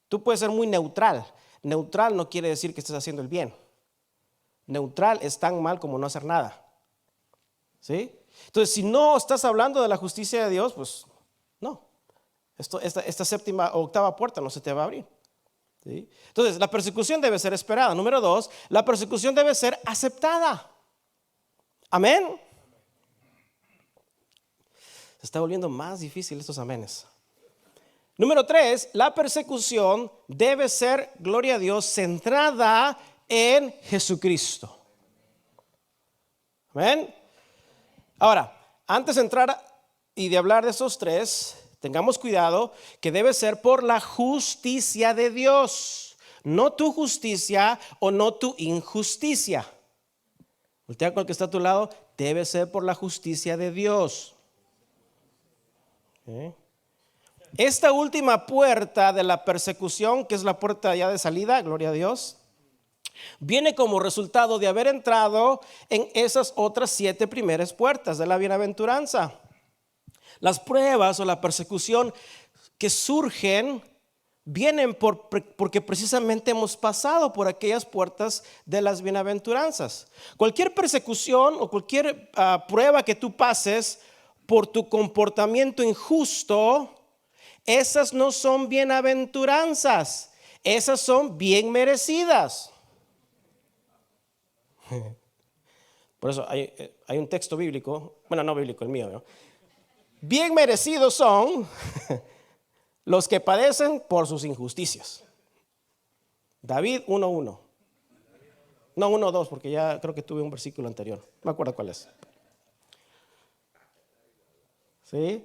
Tú puedes ser muy neutral. Neutral no quiere decir que estés haciendo el bien. Neutral es tan mal como no hacer nada. ¿Sí? Entonces, si no estás hablando de la justicia de Dios, pues no. Esta séptima o octava puerta no se te va a abrir. ¿Sí? Entonces, la persecución debe ser esperada. Número 2, la persecución debe ser aceptada. Amén. Se está volviendo más difícil estos amenes. Número 3, la persecución debe ser, gloria a Dios, centrada en Jesucristo. Amén. Ahora, antes de entrar y de hablar de esos 3, tengamos cuidado que debe ser por la justicia de Dios, no tu justicia o no tu injusticia. Voltea con el que está a tu lado, debe ser por la justicia de Dios. ¿Okay? Esta última puerta de la persecución, que es la puerta ya de salida, gloria a Dios, viene como resultado de haber entrado en esas otras 7 primeras puertas de la bienaventuranza. Las pruebas o la persecución que surgen vienen porque precisamente hemos pasado por aquellas puertas de las bienaventuranzas. Cualquier persecución o cualquier prueba que tú pases por tu comportamiento injusto, esas no son bienaventuranzas, esas son bien merecidas. Por eso hay un texto bíblico, bueno, no bíblico, el mío, ¿no? Bien merecidos son los que padecen por sus injusticias. David 1:1. No, 1 o 2, porque ya creo que tuve un versículo anterior. No me acuerdo cuál es. ¿Sí?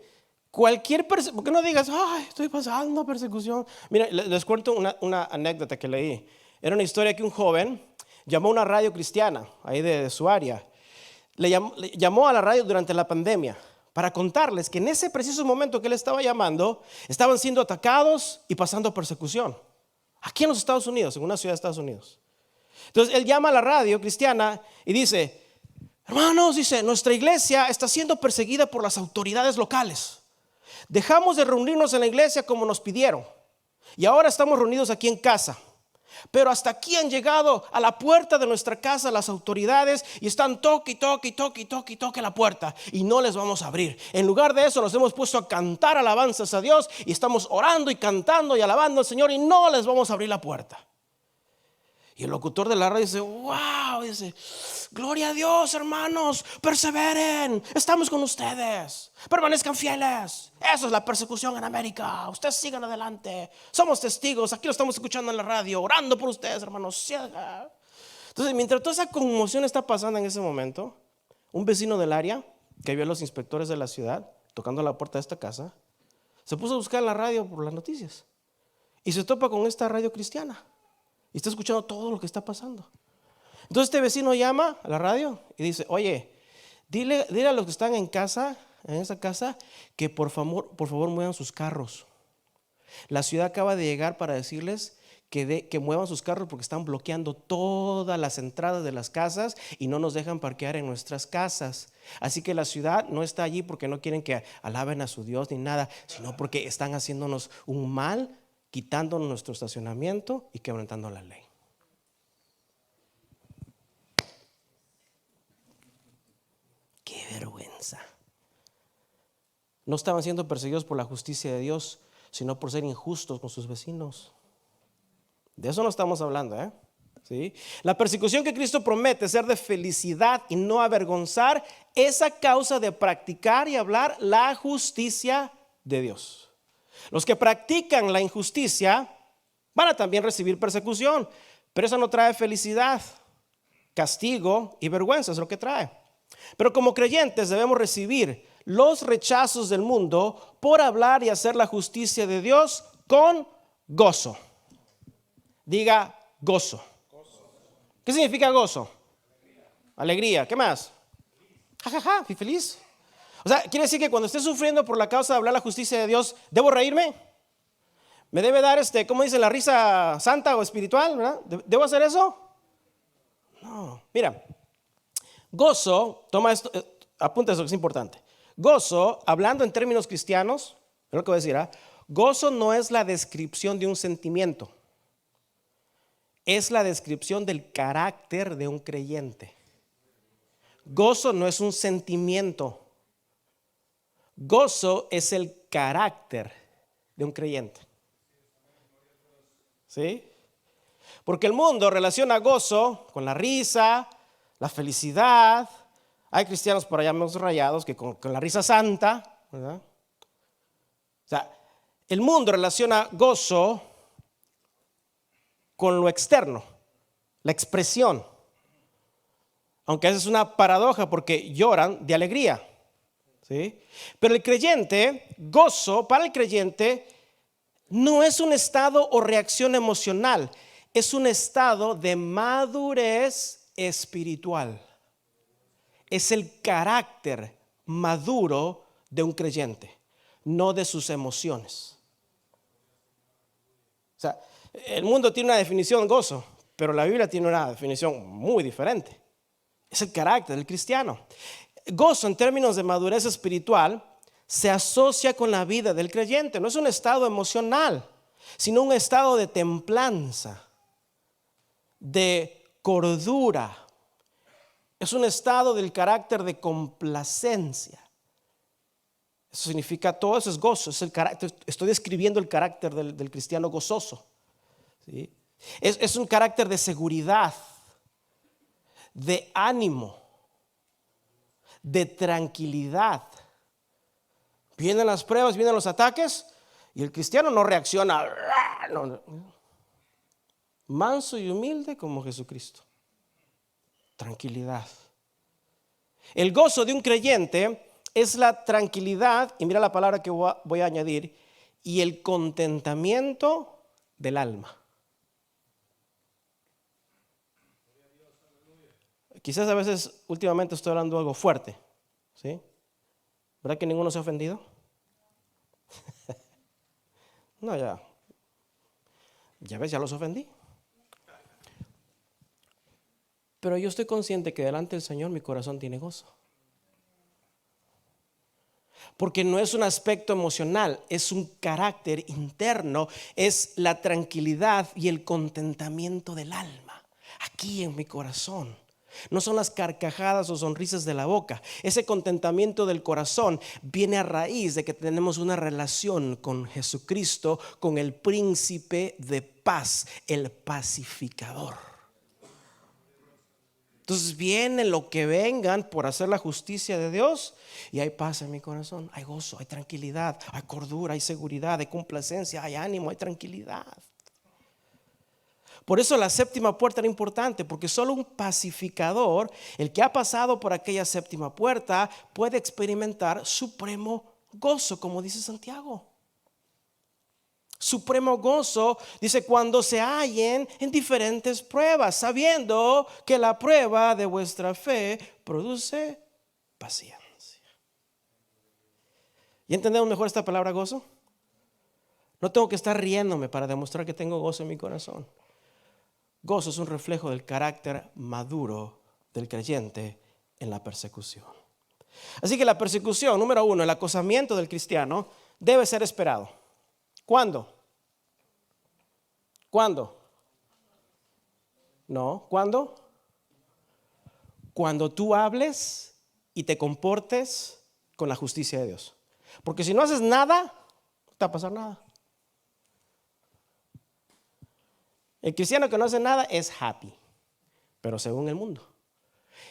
Cualquier persecución, porque no digas, ay, estoy pasando persecución. Mira, les cuento una anécdota que leí. Era una historia que un joven llamó a una radio cristiana, ahí de su área. Le llamó a la radio durante la pandemia para contarles que en ese preciso momento que él estaba llamando, estaban siendo atacados y pasando persecución. Aquí en los Estados Unidos, en una ciudad de Estados Unidos. Entonces él llama a la radio cristiana y dice, hermanos, dice, nuestra iglesia está siendo perseguida por las autoridades locales. Dejamos de reunirnos en la iglesia como nos pidieron y ahora estamos reunidos aquí en casa. Pero hasta aquí han llegado a la puerta de nuestra casa las autoridades y están toque la puerta y no les vamos a abrir. En lugar de eso nos hemos puesto a cantar alabanzas a Dios y estamos orando y cantando y alabando al Señor y no les vamos a abrir la puerta. Y el locutor de la radio dice, wow, dice, gloria a Dios, hermanos, perseveren, estamos con ustedes, permanezcan fieles. Eso es la persecución en América. Ustedes sigan adelante. Somos testigos, aquí lo estamos escuchando en la radio, orando por ustedes, hermanos. Entonces, mientras toda esa conmoción está pasando en ese momento, un vecino del área que vio a los inspectores de la ciudad tocando la puerta de esta casa, se puso a buscar en la radio por las noticias y se topa con esta radio cristiana. Y está escuchando todo lo que está pasando. Entonces este vecino llama a la radio y dice, oye, dile a los que están en casa, en esa casa, que por favor muevan sus carros. La ciudad acaba de llegar para decirles que muevan sus carros porque están bloqueando todas las entradas de las casas y no nos dejan parquear en nuestras casas. Así que la ciudad no está allí porque no quieren que alaben a su Dios ni nada, sino porque están haciéndonos un mal, quitándonos nuestro estacionamiento y quebrantando la ley. ¡Qué vergüenza! No estaban siendo perseguidos por la justicia de Dios, sino por ser injustos con sus vecinos. De eso no estamos hablando, ¿eh? ¿Sí? La persecución que Cristo promete ser de felicidad y no avergonzar es a causa de practicar y hablar la justicia de Dios. Los que practican la injusticia van a también recibir persecución, pero eso no trae felicidad, castigo y vergüenza, es lo que trae. Pero como creyentes debemos recibir los rechazos del mundo por hablar y hacer la justicia de Dios con gozo. Diga gozo. ¿Qué significa gozo? Alegría. ¿Qué más? Jajaja, fui feliz. O sea, quiere decir que cuando esté sufriendo por la causa de hablar la justicia de Dios, ¿debo reírme? ¿Me debe dar, ¿cómo dice, la risa santa o espiritual? ¿Verdad? ¿Debo hacer eso? No. Mira, gozo, toma esto, apunta eso que es importante. Gozo, hablando en términos cristianos, es lo que voy a decir, gozo no es la descripción de un sentimiento, es la descripción del carácter de un creyente. Gozo no es un sentimiento. Gozo es el carácter de un creyente. ¿Sí? Porque el mundo relaciona gozo con la risa, la felicidad. Hay cristianos por allá más rayados que con la risa santa, ¿verdad? O sea, el mundo relaciona gozo con lo externo, la expresión. Aunque esa es una paradoja porque lloran de alegría. ¿Sí? Pero el creyente, gozo para el creyente no es un estado o reacción emocional, es un estado de madurez espiritual. Es el carácter maduro de un creyente, no de sus emociones. O sea, el mundo tiene una definición de gozo, pero la Biblia tiene una definición muy diferente. Es el carácter del cristiano. Gozo en términos de madurez espiritual se asocia con la vida del creyente. No es un estado emocional, sino un estado de templanza, de cordura. Es un estado del carácter de complacencia. Eso significa, todo eso es gozo, es el carácter. Estoy describiendo el carácter del cristiano gozoso. ¿Sí? Es un carácter de seguridad, de ánimo, de tranquilidad. Vienen las pruebas, vienen los ataques y el cristiano no reacciona. No. Manso y humilde como Jesucristo. tranquilidad. El gozo de un creyente es la tranquilidad, y mira la palabra que voy a añadir, y el contentamiento del alma. Quizás a veces últimamente estoy hablando algo fuerte, ¿sí? ¿Verdad que ninguno se ha ofendido? No, ya ves, ya los ofendí. Pero yo estoy consciente que delante del Señor mi corazón tiene gozo. Porque no es un aspecto emocional, es un carácter interno, es la tranquilidad y el contentamiento del alma, aquí en mi corazón. No son las carcajadas o sonrisas de la boca. Ese contentamiento del corazón viene a raíz de que tenemos una relación con Jesucristo, con el príncipe de paz, el pacificador. Entonces viene lo que vengan por hacer la justicia de Dios y hay paz en mi corazón, hay gozo, hay tranquilidad, hay cordura, hay seguridad, hay complacencia, hay ánimo, hay tranquilidad. Por eso la séptima puerta era importante, porque solo un pacificador, el que ha pasado por aquella séptima puerta, puede experimentar supremo gozo, como dice Santiago. Supremo gozo, dice, cuando se hallen en diferentes pruebas, sabiendo que la prueba de vuestra fe produce paciencia. ¿Y entendemos mejor esta palabra gozo? No tengo que estar riéndome para demostrar que tengo gozo en mi corazón. Gozo es un reflejo del carácter maduro del creyente en la persecución. Así que la persecución, número uno, el acosamiento del cristiano debe ser esperado. ¿Cuándo? ¿Cuándo? No, ¿cuándo? Cuando tú hables y te comportes con la justicia de Dios. Porque si no haces nada, no te va a pasar nada. El cristiano que no hace nada es happy, pero según el mundo.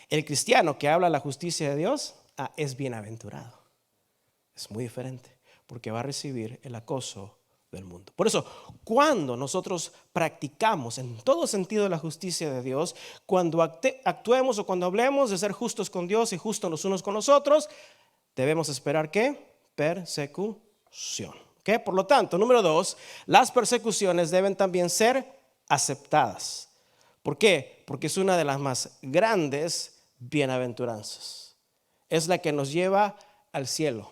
El cristiano que habla la justicia de Dios es bienaventurado. Es muy diferente, porque va a recibir el acoso del mundo. Por eso, cuando nosotros practicamos en todo sentido la justicia de Dios, cuando actuemos o cuando hablemos de ser justos con Dios y justos los unos con los otros, debemos esperar ¿qué? Persecución. ¿Okay? Por lo tanto, número dos, las persecuciones deben también ser aceptadas. ¿Por qué? Porque es una de las más grandes bienaventuranzas. Es la que nos lleva al cielo.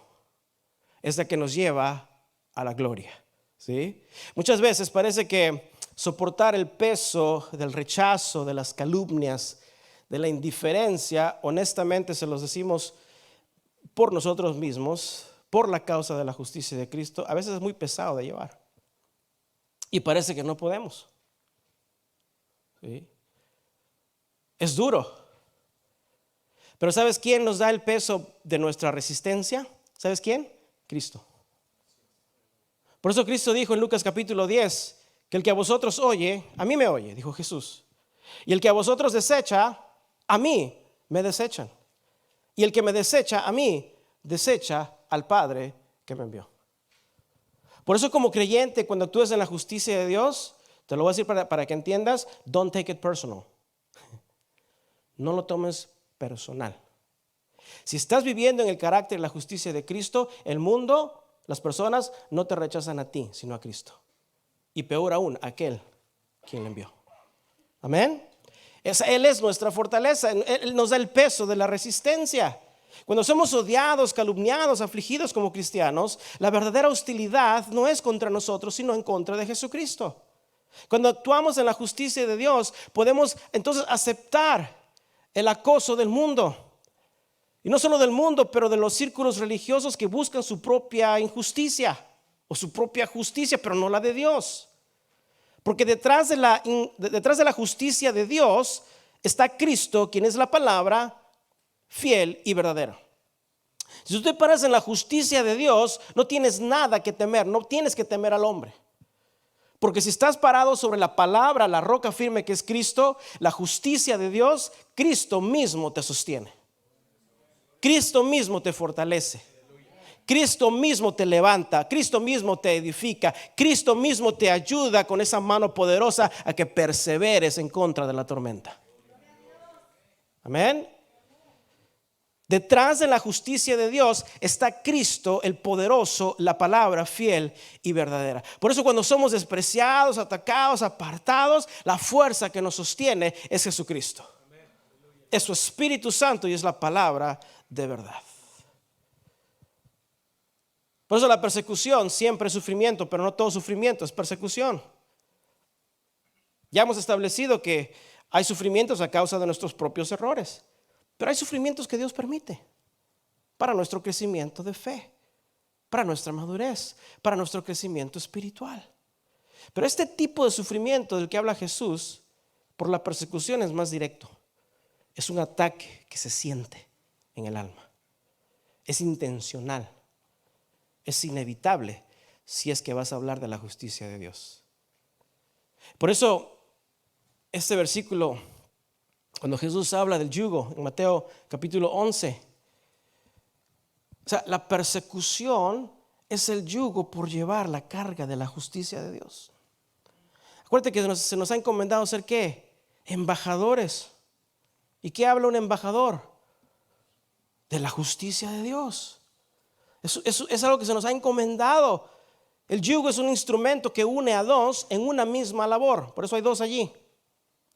Es la que nos lleva a la gloria. ¿Sí? Muchas veces parece que soportar el peso del rechazo, de las calumnias, de la indiferencia, honestamente se los decimos por nosotros mismos, por la causa de la justicia de Cristo, a veces es muy pesado de llevar. Y parece que no podemos. ¿Sí? Es duro. Pero ¿sabes quién nos da el peso de nuestra resistencia? ¿Sabes quién? Cristo. Por eso Cristo dijo en Lucas capítulo 10 que el que a vosotros oye, a mí me oye, dijo Jesús. Y el que a vosotros desecha, a mí me desechan. Y el que me desecha a mí, desecha al Padre que me envió. Por eso como creyente, cuando actúes en la justicia de Dios, te lo voy a decir para que entiendas, don't take it personal. No lo tomes personal. Si estás viviendo en el carácter y la justicia de Cristo, el mundo, las personas no te rechazan a ti, sino a Cristo. Y peor aún, a aquel quien le envió. Amén. Él es nuestra fortaleza. Él nos da el peso de la resistencia. Cuando somos odiados, calumniados, afligidos como cristianos, la verdadera hostilidad no es contra nosotros, sino en contra de Jesucristo. Cuando actuamos en la justicia de Dios, podemos entonces aceptar el acoso del mundo. Y no solo del mundo, pero de los círculos religiosos que buscan su propia injusticia o su propia justicia, pero no la de Dios. Porque detrás de la justicia de Dios está Cristo, quien es la palabra fiel y verdadera. Si tú te paras en la justicia de Dios, no tienes nada que temer, no tienes que temer al hombre. Porque si estás parado sobre la palabra, la roca firme que es Cristo, la justicia de Dios, Cristo mismo te sostiene. Cristo mismo te fortalece. Cristo mismo te levanta. Cristo mismo te edifica. Cristo mismo te ayuda con esa mano poderosa a que perseveres en contra de la tormenta. Amén. Detrás de la justicia de Dios está Cristo, el poderoso, la palabra fiel y verdadera. Por eso cuando somos despreciados, atacados, apartados, la fuerza que nos sostiene es Jesucristo. Es su Espíritu Santo y es la palabra de verdad. Por eso la persecución siempre es sufrimiento, pero no todo sufrimiento es persecución. Ya hemos establecido que hay sufrimientos a causa de nuestros propios errores. Pero hay sufrimientos que Dios permite para nuestro crecimiento de fe, para nuestra madurez, para nuestro crecimiento espiritual. Pero este tipo de sufrimiento del que habla Jesús por la persecución es más directo. Es un ataque que se siente en el alma. Es intencional. Es inevitable si es que vas a hablar de la justicia de Dios. Por eso, este versículo, cuando Jesús habla del yugo en Mateo capítulo 11, o sea, la persecución es el yugo por llevar la carga de la justicia de Dios. Acuérdate que se nos ha encomendado ser ¿qué? Embajadores. ¿Y qué habla un embajador? De la justicia de Dios. Eso es algo que se nos ha encomendado. El yugo es un instrumento que une a dos en una misma labor. Por eso hay dos allí.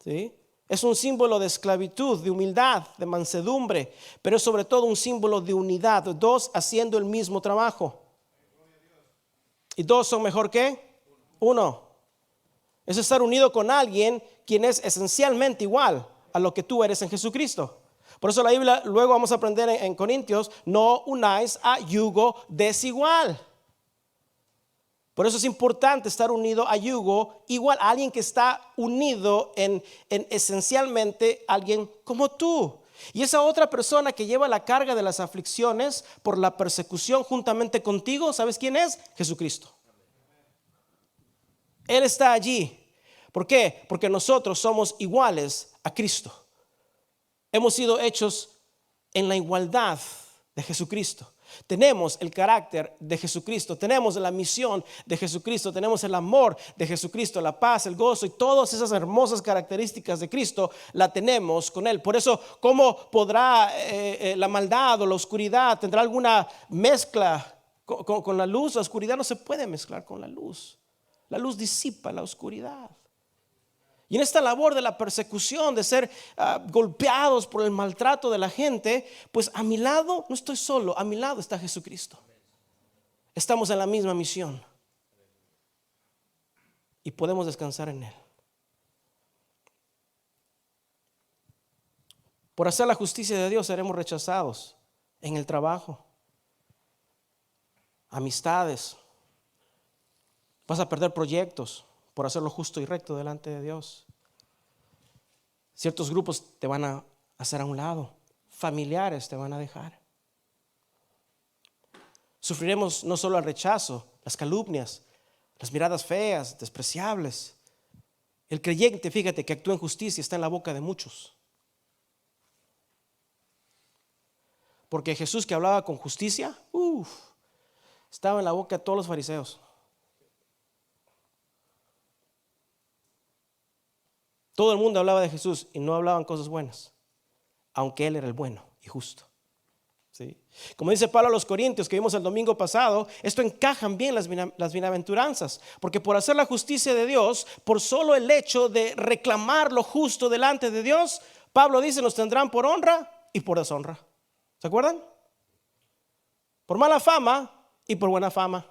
¿Sí? Es un símbolo de esclavitud, de humildad, de mansedumbre, pero es sobre todo un símbolo de unidad, dos haciendo el mismo trabajo. ¿Y dos son mejor que uno? Es estar unido con alguien quien es esencialmente igual a lo que tú eres en Jesucristo. Por eso la Biblia, luego vamos a aprender en Corintios, no unáis a yugo desigual. Por eso es importante estar unido a yugo igual, a alguien que está unido en esencialmente alguien como tú. Y esa otra persona que lleva la carga de las aflicciones por la persecución juntamente contigo, ¿sabes quién es? Jesucristo. Él está allí. ¿Por qué? Porque nosotros somos iguales a Cristo. Hemos sido hechos en la igualdad de Jesucristo. Tenemos el carácter de Jesucristo, tenemos la misión de Jesucristo, tenemos el amor de Jesucristo, la paz, el gozo y todas esas hermosas características de Cristo la tenemos con Él. Por eso, ¿cómo podrá la maldad o la oscuridad, tendrá alguna mezcla con la luz? La oscuridad no se puede mezclar con la luz. La luz disipa la oscuridad. Y en esta labor de la persecución, de ser golpeados por el maltrato de la gente, pues a mi lado no estoy solo, a mi lado está Jesucristo. Estamos en la misma misión y podemos descansar en Él. Por hacer la justicia de Dios seremos rechazados en el trabajo, amistades. Vas a perder proyectos por hacer lo justo y recto delante de Dios. Ciertos grupos te van a hacer a un lado, familiares te van a dejar. Sufriremos no solo el rechazo, las calumnias, las miradas feas, despreciables. El creyente, fíjate, que actúa en justicia está en la boca de muchos. Porque Jesús, que hablaba con justicia, estaba en la boca de todos los fariseos. Todo el mundo hablaba de Jesús y no hablaban cosas buenas, aunque Él era el bueno y justo. ¿Sí? Como dice Pablo a los Corintios, que vimos el domingo pasado, esto encajan bien las bienaventuranzas, porque por hacer la justicia de Dios, por solo el hecho de reclamar lo justo delante de Dios, Pablo dice, nos tendrán por honra y por deshonra. ¿Se acuerdan? Por mala fama y por buena fama.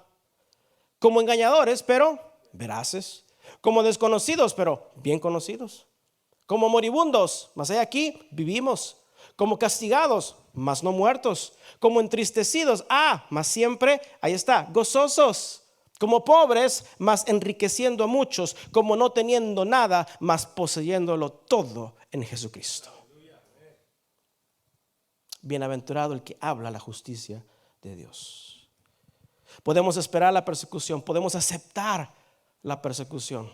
Como engañadores, pero veraces. Como desconocidos, pero bien conocidos. Como moribundos, mas he aquí vivimos. Como castigados, mas no muertos. Como entristecidos, mas siempre, ahí está, gozosos. Como pobres, mas enriqueciendo a muchos. Como no teniendo nada, mas poseyéndolo todo en Jesucristo. Bienaventurado el que habla la justicia de Dios. Podemos esperar la persecución, podemos aceptar la persecución,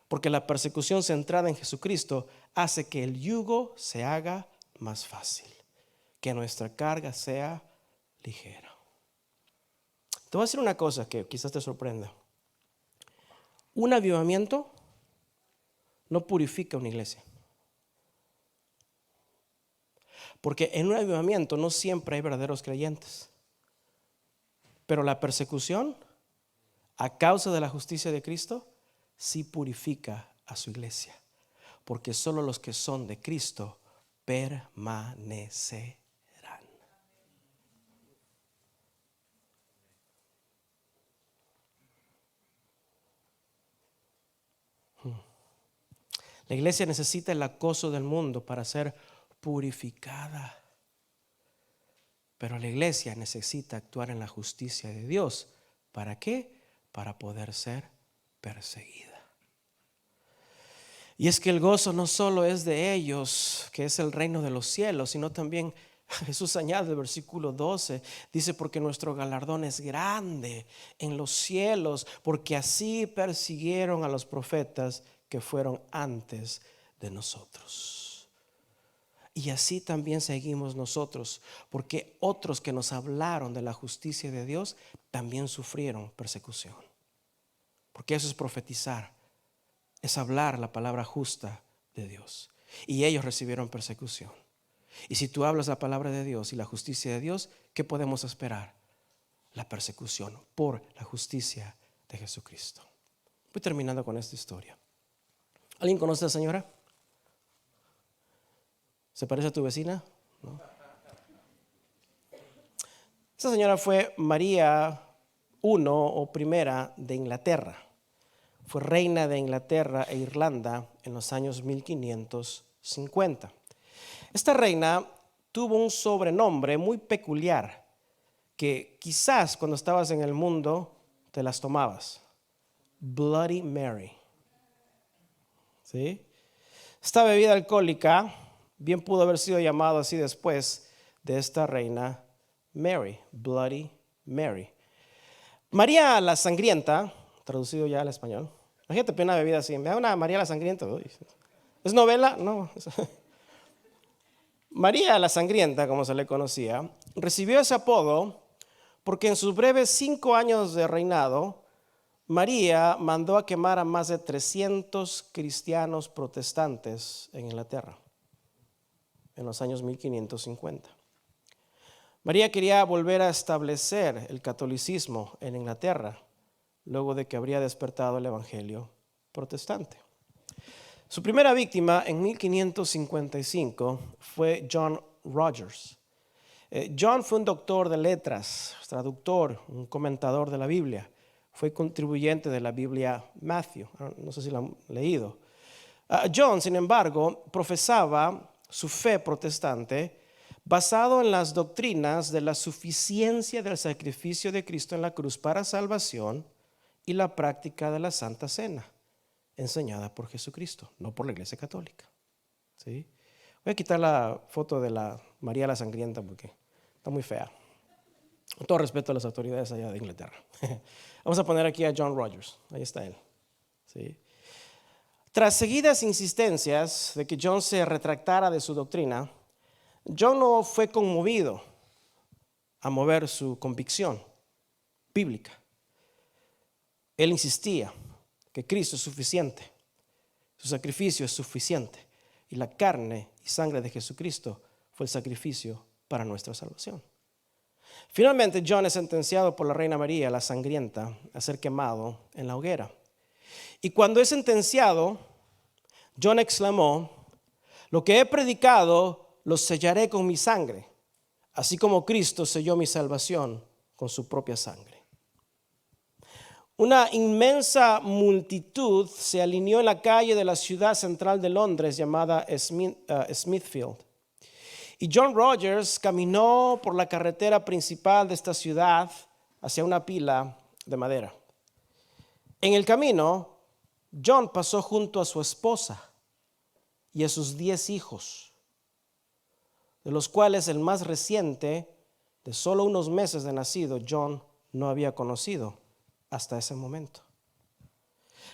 porque la persecución centrada en Jesucristo hace que el yugo se haga más fácil, que nuestra carga sea ligera. Te voy a decir una cosa que quizás te sorprenda. Un avivamiento no purifica una iglesia. Porque en un avivamiento no siempre hay verdaderos creyentes. Pero la persecución a causa de la justicia de Cristo sí purifica a su iglesia. Porque solo los que son de Cristo permanecerán. La iglesia necesita el acoso del mundo para ser purificada. Pero la iglesia necesita actuar en la justicia de Dios. ¿Para qué? Para poder ser perseguida. Y es que el gozo no solo es de ellos, que es el reino de los cielos, sino también Jesús añade el versículo 12, dice, porque nuestro galardón es grande en los cielos, porque así persiguieron a los profetas que fueron antes de nosotros. Y así también seguimos nosotros, porque otros que nos hablaron de la justicia de Dios también sufrieron persecución. Porque eso es profetizar, es hablar la palabra justa de Dios. Y ellos recibieron persecución. Y si tú hablas la palabra de Dios y la justicia de Dios, ¿qué podemos esperar? La persecución por la justicia de Jesucristo. Voy terminando con esta historia. ¿Alguien conoce a la señora? ¿Se parece a tu vecina? ¿No? Esa señora fue María I o primera de Inglaterra. Fue reina de Inglaterra e Irlanda en los años 1550. Esta reina tuvo un sobrenombre muy peculiar que quizás cuando estabas en el mundo te las tomabas. Bloody Mary. ¿Sí? Esta bebida alcohólica bien pudo haber sido llamado así después de esta reina Mary, Bloody Mary. María la Sangrienta, traducido ya al español. Imagínate una bebida así, me da una María la Sangrienta. Uy. ¿Es novela? No. María la Sangrienta, como se le conocía, recibió ese apodo porque en sus breves 5 años de reinado, María mandó a quemar a más de 300 cristianos protestantes en Inglaterra en los años 1550. María quería volver a establecer el catolicismo en Inglaterra luego de que habría despertado el evangelio protestante. Su primera víctima en 1555 fue John Rogers. John fue un doctor de letras, traductor, un comentador de la Biblia. Fue contribuyente de la Biblia Matthew, no sé si lo han leído. John, sin embargo, profesaba su fe protestante basado en las doctrinas de la suficiencia del sacrificio de Cristo en la cruz para salvación y la práctica de la Santa Cena, enseñada por Jesucristo, no por la Iglesia Católica. ¿Sí? Voy a quitar la foto de la María la Sangrienta porque está muy fea. Con todo respeto a las autoridades allá de Inglaterra. Vamos a poner aquí a John Rogers. Ahí está él. ¿Sí? Tras seguidas insistencias de que John se retractara de su doctrina, John no fue conmovido a mover su convicción bíblica. Él insistía que Cristo es suficiente, su sacrificio es suficiente y la carne y sangre de Jesucristo fue el sacrificio para nuestra salvación. Finalmente, John es sentenciado por la reina María la Sangrienta a ser quemado en la hoguera. Y cuando es sentenciado, John exclamó: lo que he predicado lo sellaré con mi sangre, así como Cristo selló mi salvación con su propia sangre. Una inmensa multitud se alineó en la calle de la ciudad central de Londres llamada Smithfield. Y John Rogers caminó por la carretera principal de esta ciudad hacia una pila de madera. En el camino, John pasó junto a su esposa y a sus 10 hijos, de los cuales el más reciente, de solo unos meses de nacido, John no había conocido hasta ese momento.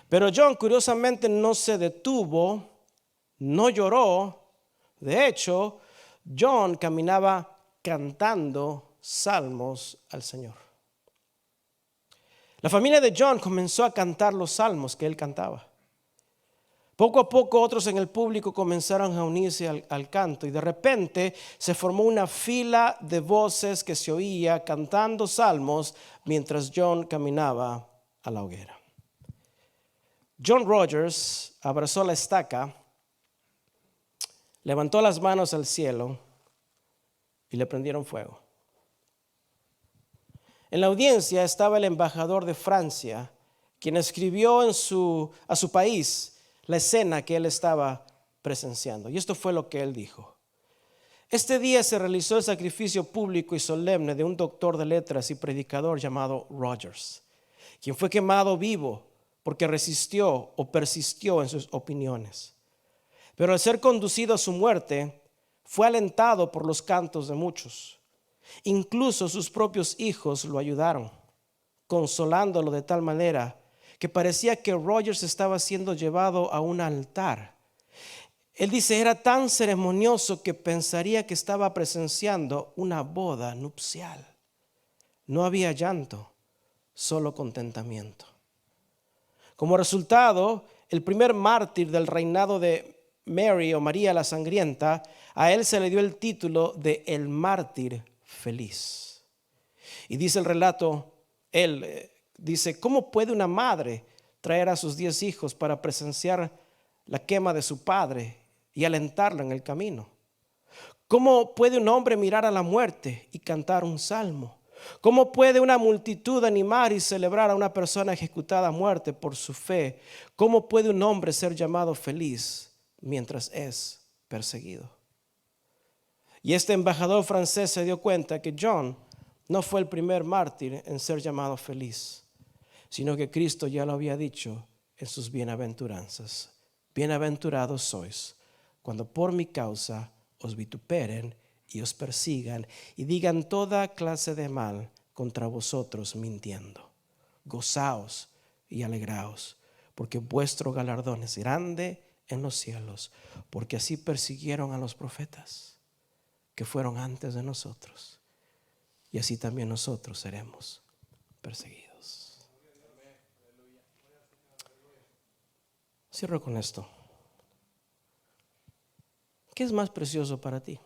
Pero John, curiosamente, no se detuvo, no lloró. De hecho, John caminaba cantando salmos al Señor. La familia de John comenzó a cantar los salmos que él cantaba. Poco a poco otros en el público comenzaron a unirse al canto y de repente se formó una fila de voces que se oía cantando salmos mientras John caminaba a la hoguera. John Rogers abrazó la estaca, levantó las manos al cielo y le prendieron fuego. En la audiencia estaba el embajador de Francia, quien escribió a su país la escena que él estaba presenciando. Y esto fue lo que él dijo. Este día se realizó el sacrificio público y solemne de un doctor de letras y predicador llamado Rogers, quien fue quemado vivo porque resistió o persistió en sus opiniones. Pero al ser conducido a su muerte, fue alentado por los cantos de muchos. Incluso sus propios hijos lo ayudaron, consolándolo de tal manera que parecía que Rogers estaba siendo llevado a un altar. Él dice, era tan ceremonioso que pensaría que estaba presenciando una boda nupcial. No había llanto, solo contentamiento. Como resultado, el primer mártir del reinado de Mary o María la Sangrienta, a él se le dio el título de el mártir feliz. Y dice el relato, él dice, ¿cómo puede una madre traer a sus 10 hijos para presenciar la quema de su padre y alentarlo en el camino? ¿Cómo puede un hombre mirar a la muerte y cantar un salmo? ¿Cómo puede una multitud animar y celebrar a una persona ejecutada a muerte por su fe? ¿Cómo puede un hombre ser llamado feliz mientras es perseguido? Y este embajador francés se dio cuenta que John no fue el primer mártir en ser llamado feliz, sino que Cristo ya lo había dicho en sus bienaventuranzas. Bienaventurados sois cuando por mi causa os vituperen y os persigan y digan toda clase de mal contra vosotros mintiendo. Gozaos y alegraos, porque vuestro galardón es grande en los cielos, porque así persiguieron a los profetas que fueron antes de nosotros, y así también nosotros seremos perseguidos. Cierro con esto. ¿Qué es más precioso para ti?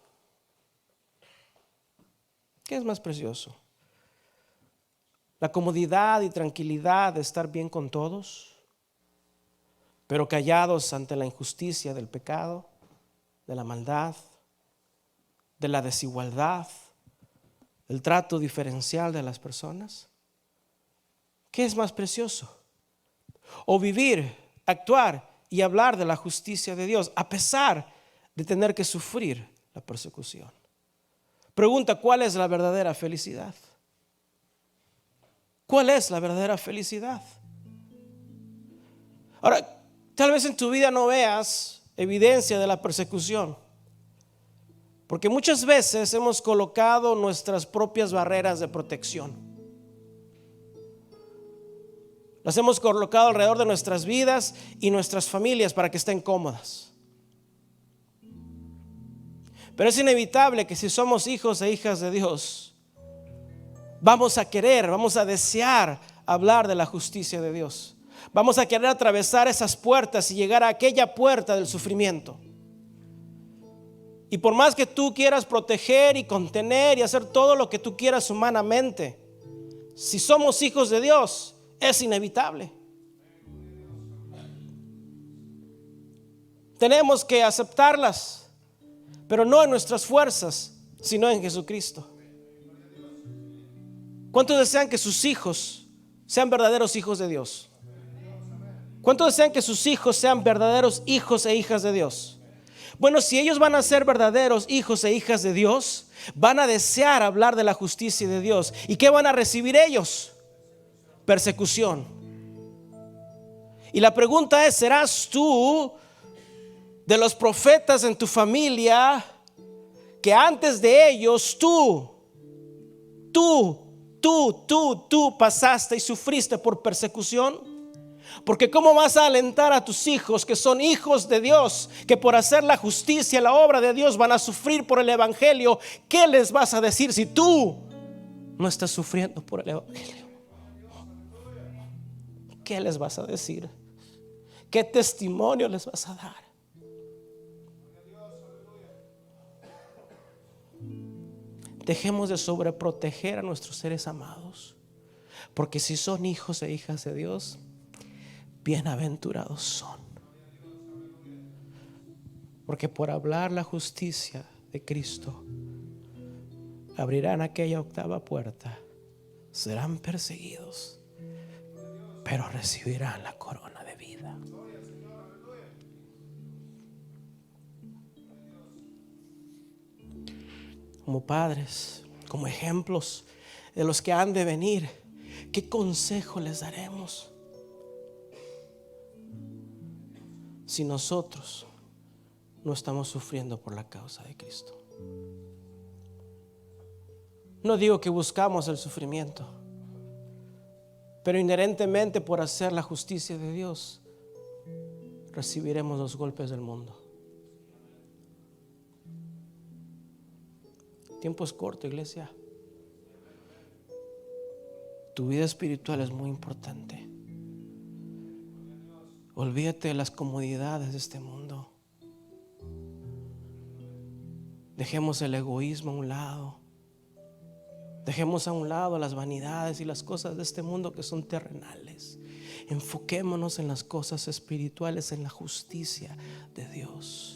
¿Qué es más precioso? ¿La comodidad y tranquilidad de estar bien con todos, pero callados ante la injusticia del pecado, de la maldad, de la desigualdad, el trato diferencial de las personas? ¿Qué es más precioso? O vivir, actuar y hablar de la justicia de Dios a pesar de tener que sufrir la persecución. Pregunta, ¿cuál es la verdadera felicidad? ¿Cuál es la verdadera felicidad? Ahora, tal vez en tu vida no veas evidencia de la persecución, porque muchas veces hemos colocado nuestras propias barreras de protección. Las hemos colocado alrededor de nuestras vidas y nuestras familias para que estén cómodas. Pero es inevitable que si somos hijos e hijas de Dios, vamos a querer, vamos a desear hablar de la justicia de Dios. Vamos a querer atravesar esas puertas y llegar a aquella puerta del sufrimiento. Y por más que tú quieras proteger y contener y hacer todo lo que tú quieras humanamente, si somos hijos de Dios, es inevitable. Tenemos que aceptarlas, pero no en nuestras fuerzas, sino en Jesucristo. ¿Cuántos desean que sus hijos sean verdaderos hijos de Dios? ¿Cuántos desean que sus hijos sean verdaderos hijos e hijas de Dios? Bueno, si ellos van a ser verdaderos hijos e hijas de Dios, van a desear hablar de la justicia de Dios. ¿Y qué van a recibir ellos? Persecución. Y la pregunta es, ¿serás tú de los profetas en tu familia que antes de ellos tú pasaste y sufriste por persecución? Porque ¿cómo vas a alentar a tus hijos que son hijos de Dios, que por hacer la justicia, la obra de Dios van a sufrir por el evangelio? ¿Qué les vas a decir si tú no estás sufriendo por el evangelio? ¿Qué les vas a decir? ¿Qué testimonio les vas a dar? Dejemos de sobreproteger a nuestros seres amados, porque si son hijos e hijas de Dios, bienaventurados son. Porque por hablar la justicia de Cristo, abrirán aquella octava puerta, serán perseguidos, pero recibirán la corona de vida. Como padres, como ejemplos de los que han de venir, ¿qué consejo les daremos si nosotros no estamos sufriendo por la causa de Cristo? No digo que buscamos el sufrimiento, pero inherentemente por hacer la justicia de Dios, recibiremos los golpes del mundo. El tiempo es corto, iglesia. Tu vida espiritual es muy importante. Olvídate de las comodidades de este mundo. Dejemos el egoísmo a un lado. Dejemos a un lado las vanidades y las cosas de este mundo que son terrenales. Enfoquémonos en las cosas espirituales, en la justicia de Dios.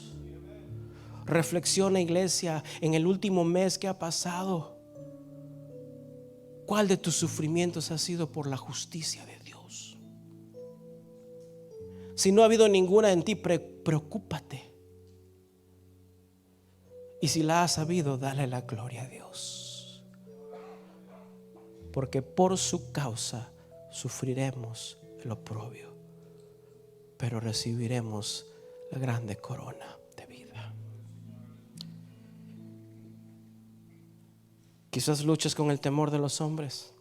Reflexiona, iglesia, en el último mes que ha pasado. ¿Cuál de tus sufrimientos ha sido por la justicia de Dios? Si no ha habido ninguna en ti, preocúpate. Y si la has habido, dale la gloria a Dios. Porque por su causa sufriremos el oprobio, pero recibiremos la grande corona de vida. Quizás luches con el temor de los hombres.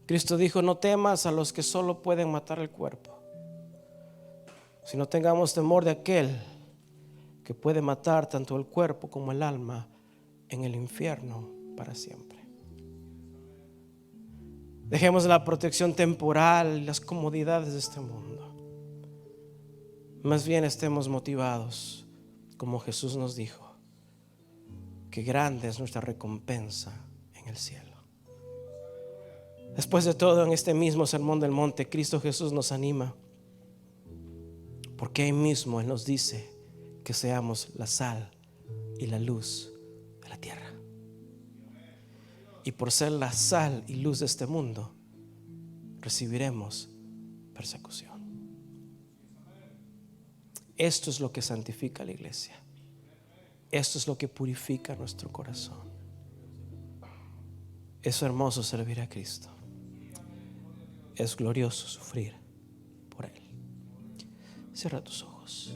Cristo dijo: no temas a los que solo pueden matar el cuerpo, sino tengamos temor de aquel que puede matar tanto el cuerpo como el alma en el infierno para siempre. Dejemos la protección temporal y las comodidades de este mundo. Más bien estemos motivados, como Jesús nos dijo, que grande es nuestra recompensa en el cielo. Después de todo, en este mismo sermón del monte, Cristo Jesús nos anima, porque ahí mismo Él nos dice que seamos la sal y la luz de la tierra. Y por ser la sal y luz de este mundo, recibiremos persecución. Esto es lo que santifica a la iglesia. Esto es lo que purifica nuestro corazón. Es hermoso servir a Cristo. Es glorioso sufrir por Él. Cierra tus ojos.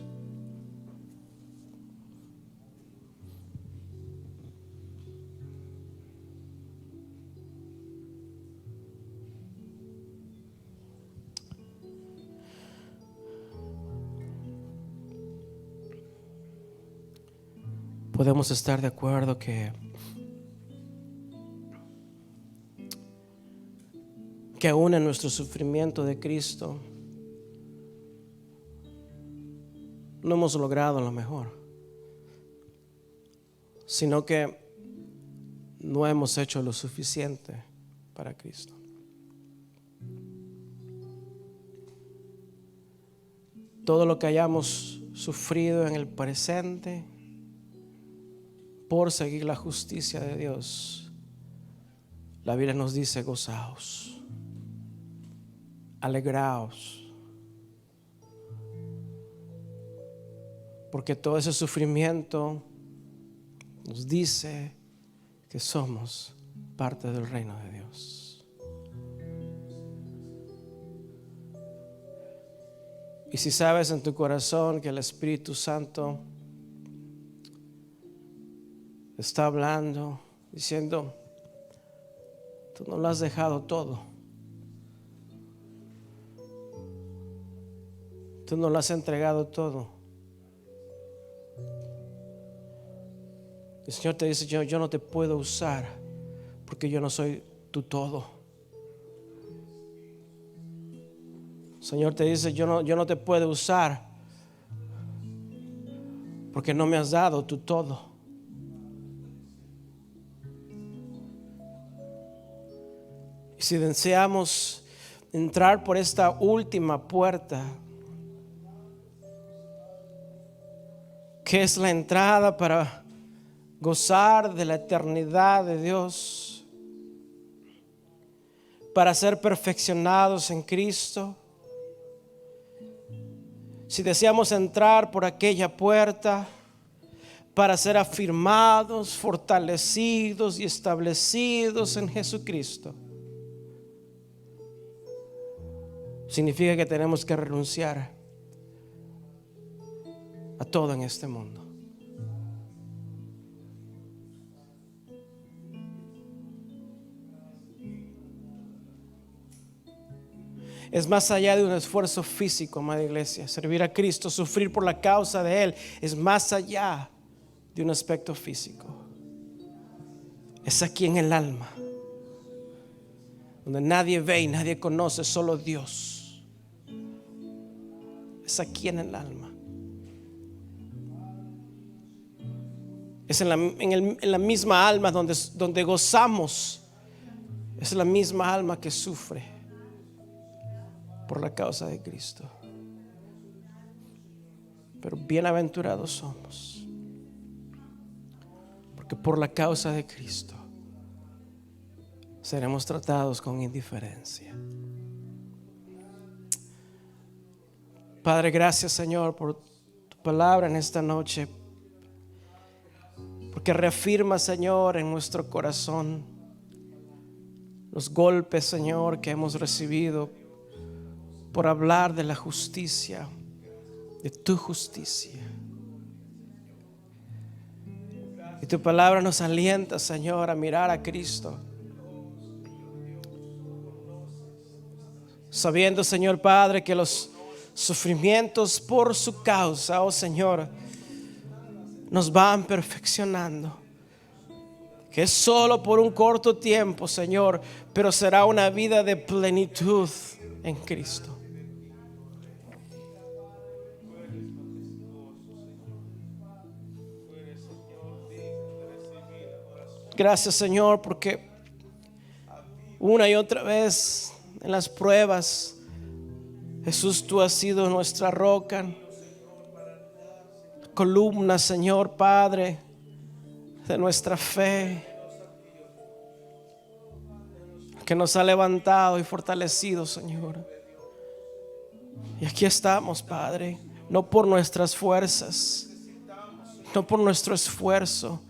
Podemos estar de acuerdo que aún en nuestro sufrimiento de Cristo no hemos logrado lo mejor, sino que no hemos hecho lo suficiente para Cristo. Todo lo que hayamos sufrido en el presente por seguir la justicia de Dios, la Biblia nos dice: gozaos, alegraos, porque todo ese sufrimiento nos dice que somos parte del reino de Dios. Y si sabes en tu corazón que el Espíritu Santo está hablando, diciendo: tú no lo has dejado todo, tú no lo has entregado todo. El Señor te dice: yo no te puedo usar porque yo no soy tu todo. Señor te dice, yo no te puedo usar porque no me has dado tu todo. Y si deseamos entrar por esta última puerta, que es la entrada para gozar de la eternidad de Dios, para ser perfeccionados en Cristo, si deseamos entrar por aquella puerta para ser afirmados, fortalecidos y establecidos en Jesucristo, significa que tenemos que renunciar a todo en este mundo. Es más allá de un esfuerzo físico, amada iglesia. Servir a Cristo, sufrir por la causa de Él, es más allá de un aspecto físico. Es aquí en el alma, donde nadie ve y nadie conoce, solo Dios. Es aquí en el alma. Es en la misma alma donde gozamos. Es la misma alma que sufre por la causa de Cristo. Pero bienaventurados somos, porque por la causa de Cristo seremos tratados con indiferencia. Padre, gracias, Señor, por tu palabra en esta noche, porque reafirma, Señor, en nuestro corazón los golpes, Señor, que hemos recibido por hablar de la justicia, de tu justicia. Y tu palabra nos alienta, Señor, a mirar a Cristo, sabiendo, Señor Padre, que los sufrimientos por su causa, oh Señor, nos van perfeccionando, que es solo por un corto tiempo, Señor, pero será una vida de plenitud en Cristo. Gracias, Señor, porque una y otra vez en las pruebas, Jesús, tú has sido nuestra roca, columna, Señor Padre, de nuestra fe, que nos ha levantado y fortalecido, Señor. Y aquí estamos, Padre, no por nuestras fuerzas, no por nuestro esfuerzo,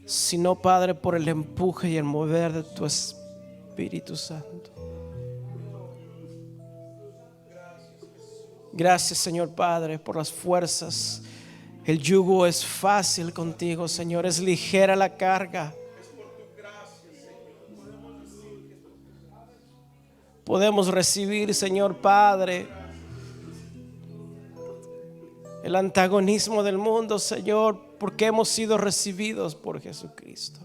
sino, Padre, por el empuje y el mover de tu Espíritu Santo. Gracias, Señor Padre, por las fuerzas. El yugo es fácil contigo, Señor, es ligera la carga. Podemos recibir, Señor Padre, el antagonismo del mundo, Señor, porque hemos sido recibidos por Jesucristo.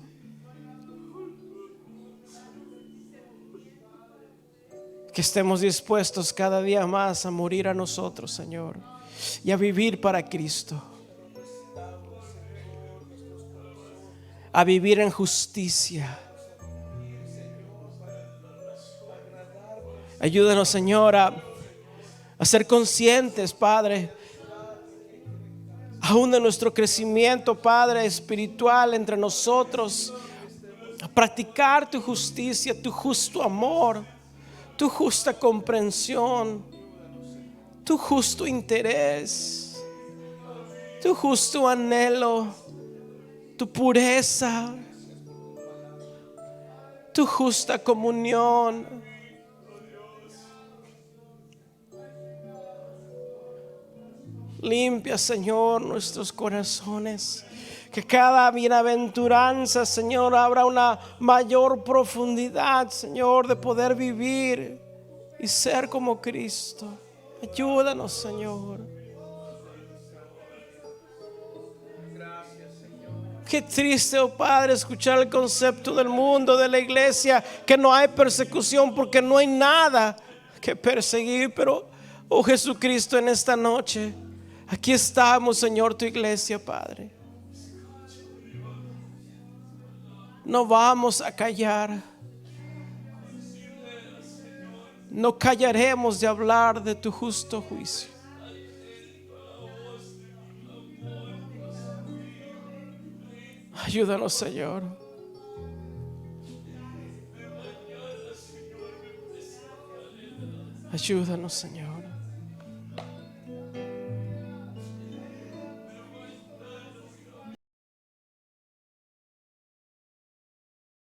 Que estemos dispuestos cada día más a morir a nosotros, Señor, y a vivir para Cristo, a vivir en justicia. Ayúdanos, Señor, a ser conscientes, Padre, aún de nuestro crecimiento, Padre, espiritual entre nosotros, a practicar tu justicia, tu justo amor, tu justa comprensión, tu justo interés, tu justo anhelo, tu pureza, tu justa comunión. Limpia, Señor, nuestros corazones. Que cada bienaventuranza, Señor, abra una mayor profundidad, Señor, de poder vivir y ser como Cristo. Ayúdanos, Señor. Qué triste, oh Padre, escuchar el concepto del mundo, de la iglesia, que no hay persecución porque no hay nada que perseguir. Pero Oh Jesucristo, en esta noche, aquí estamos, Señor, tu iglesia, Padre. No vamos a callar. No callaremos de hablar de tu justo juicio. Ayúdanos, Señor. Ayúdanos, Señor.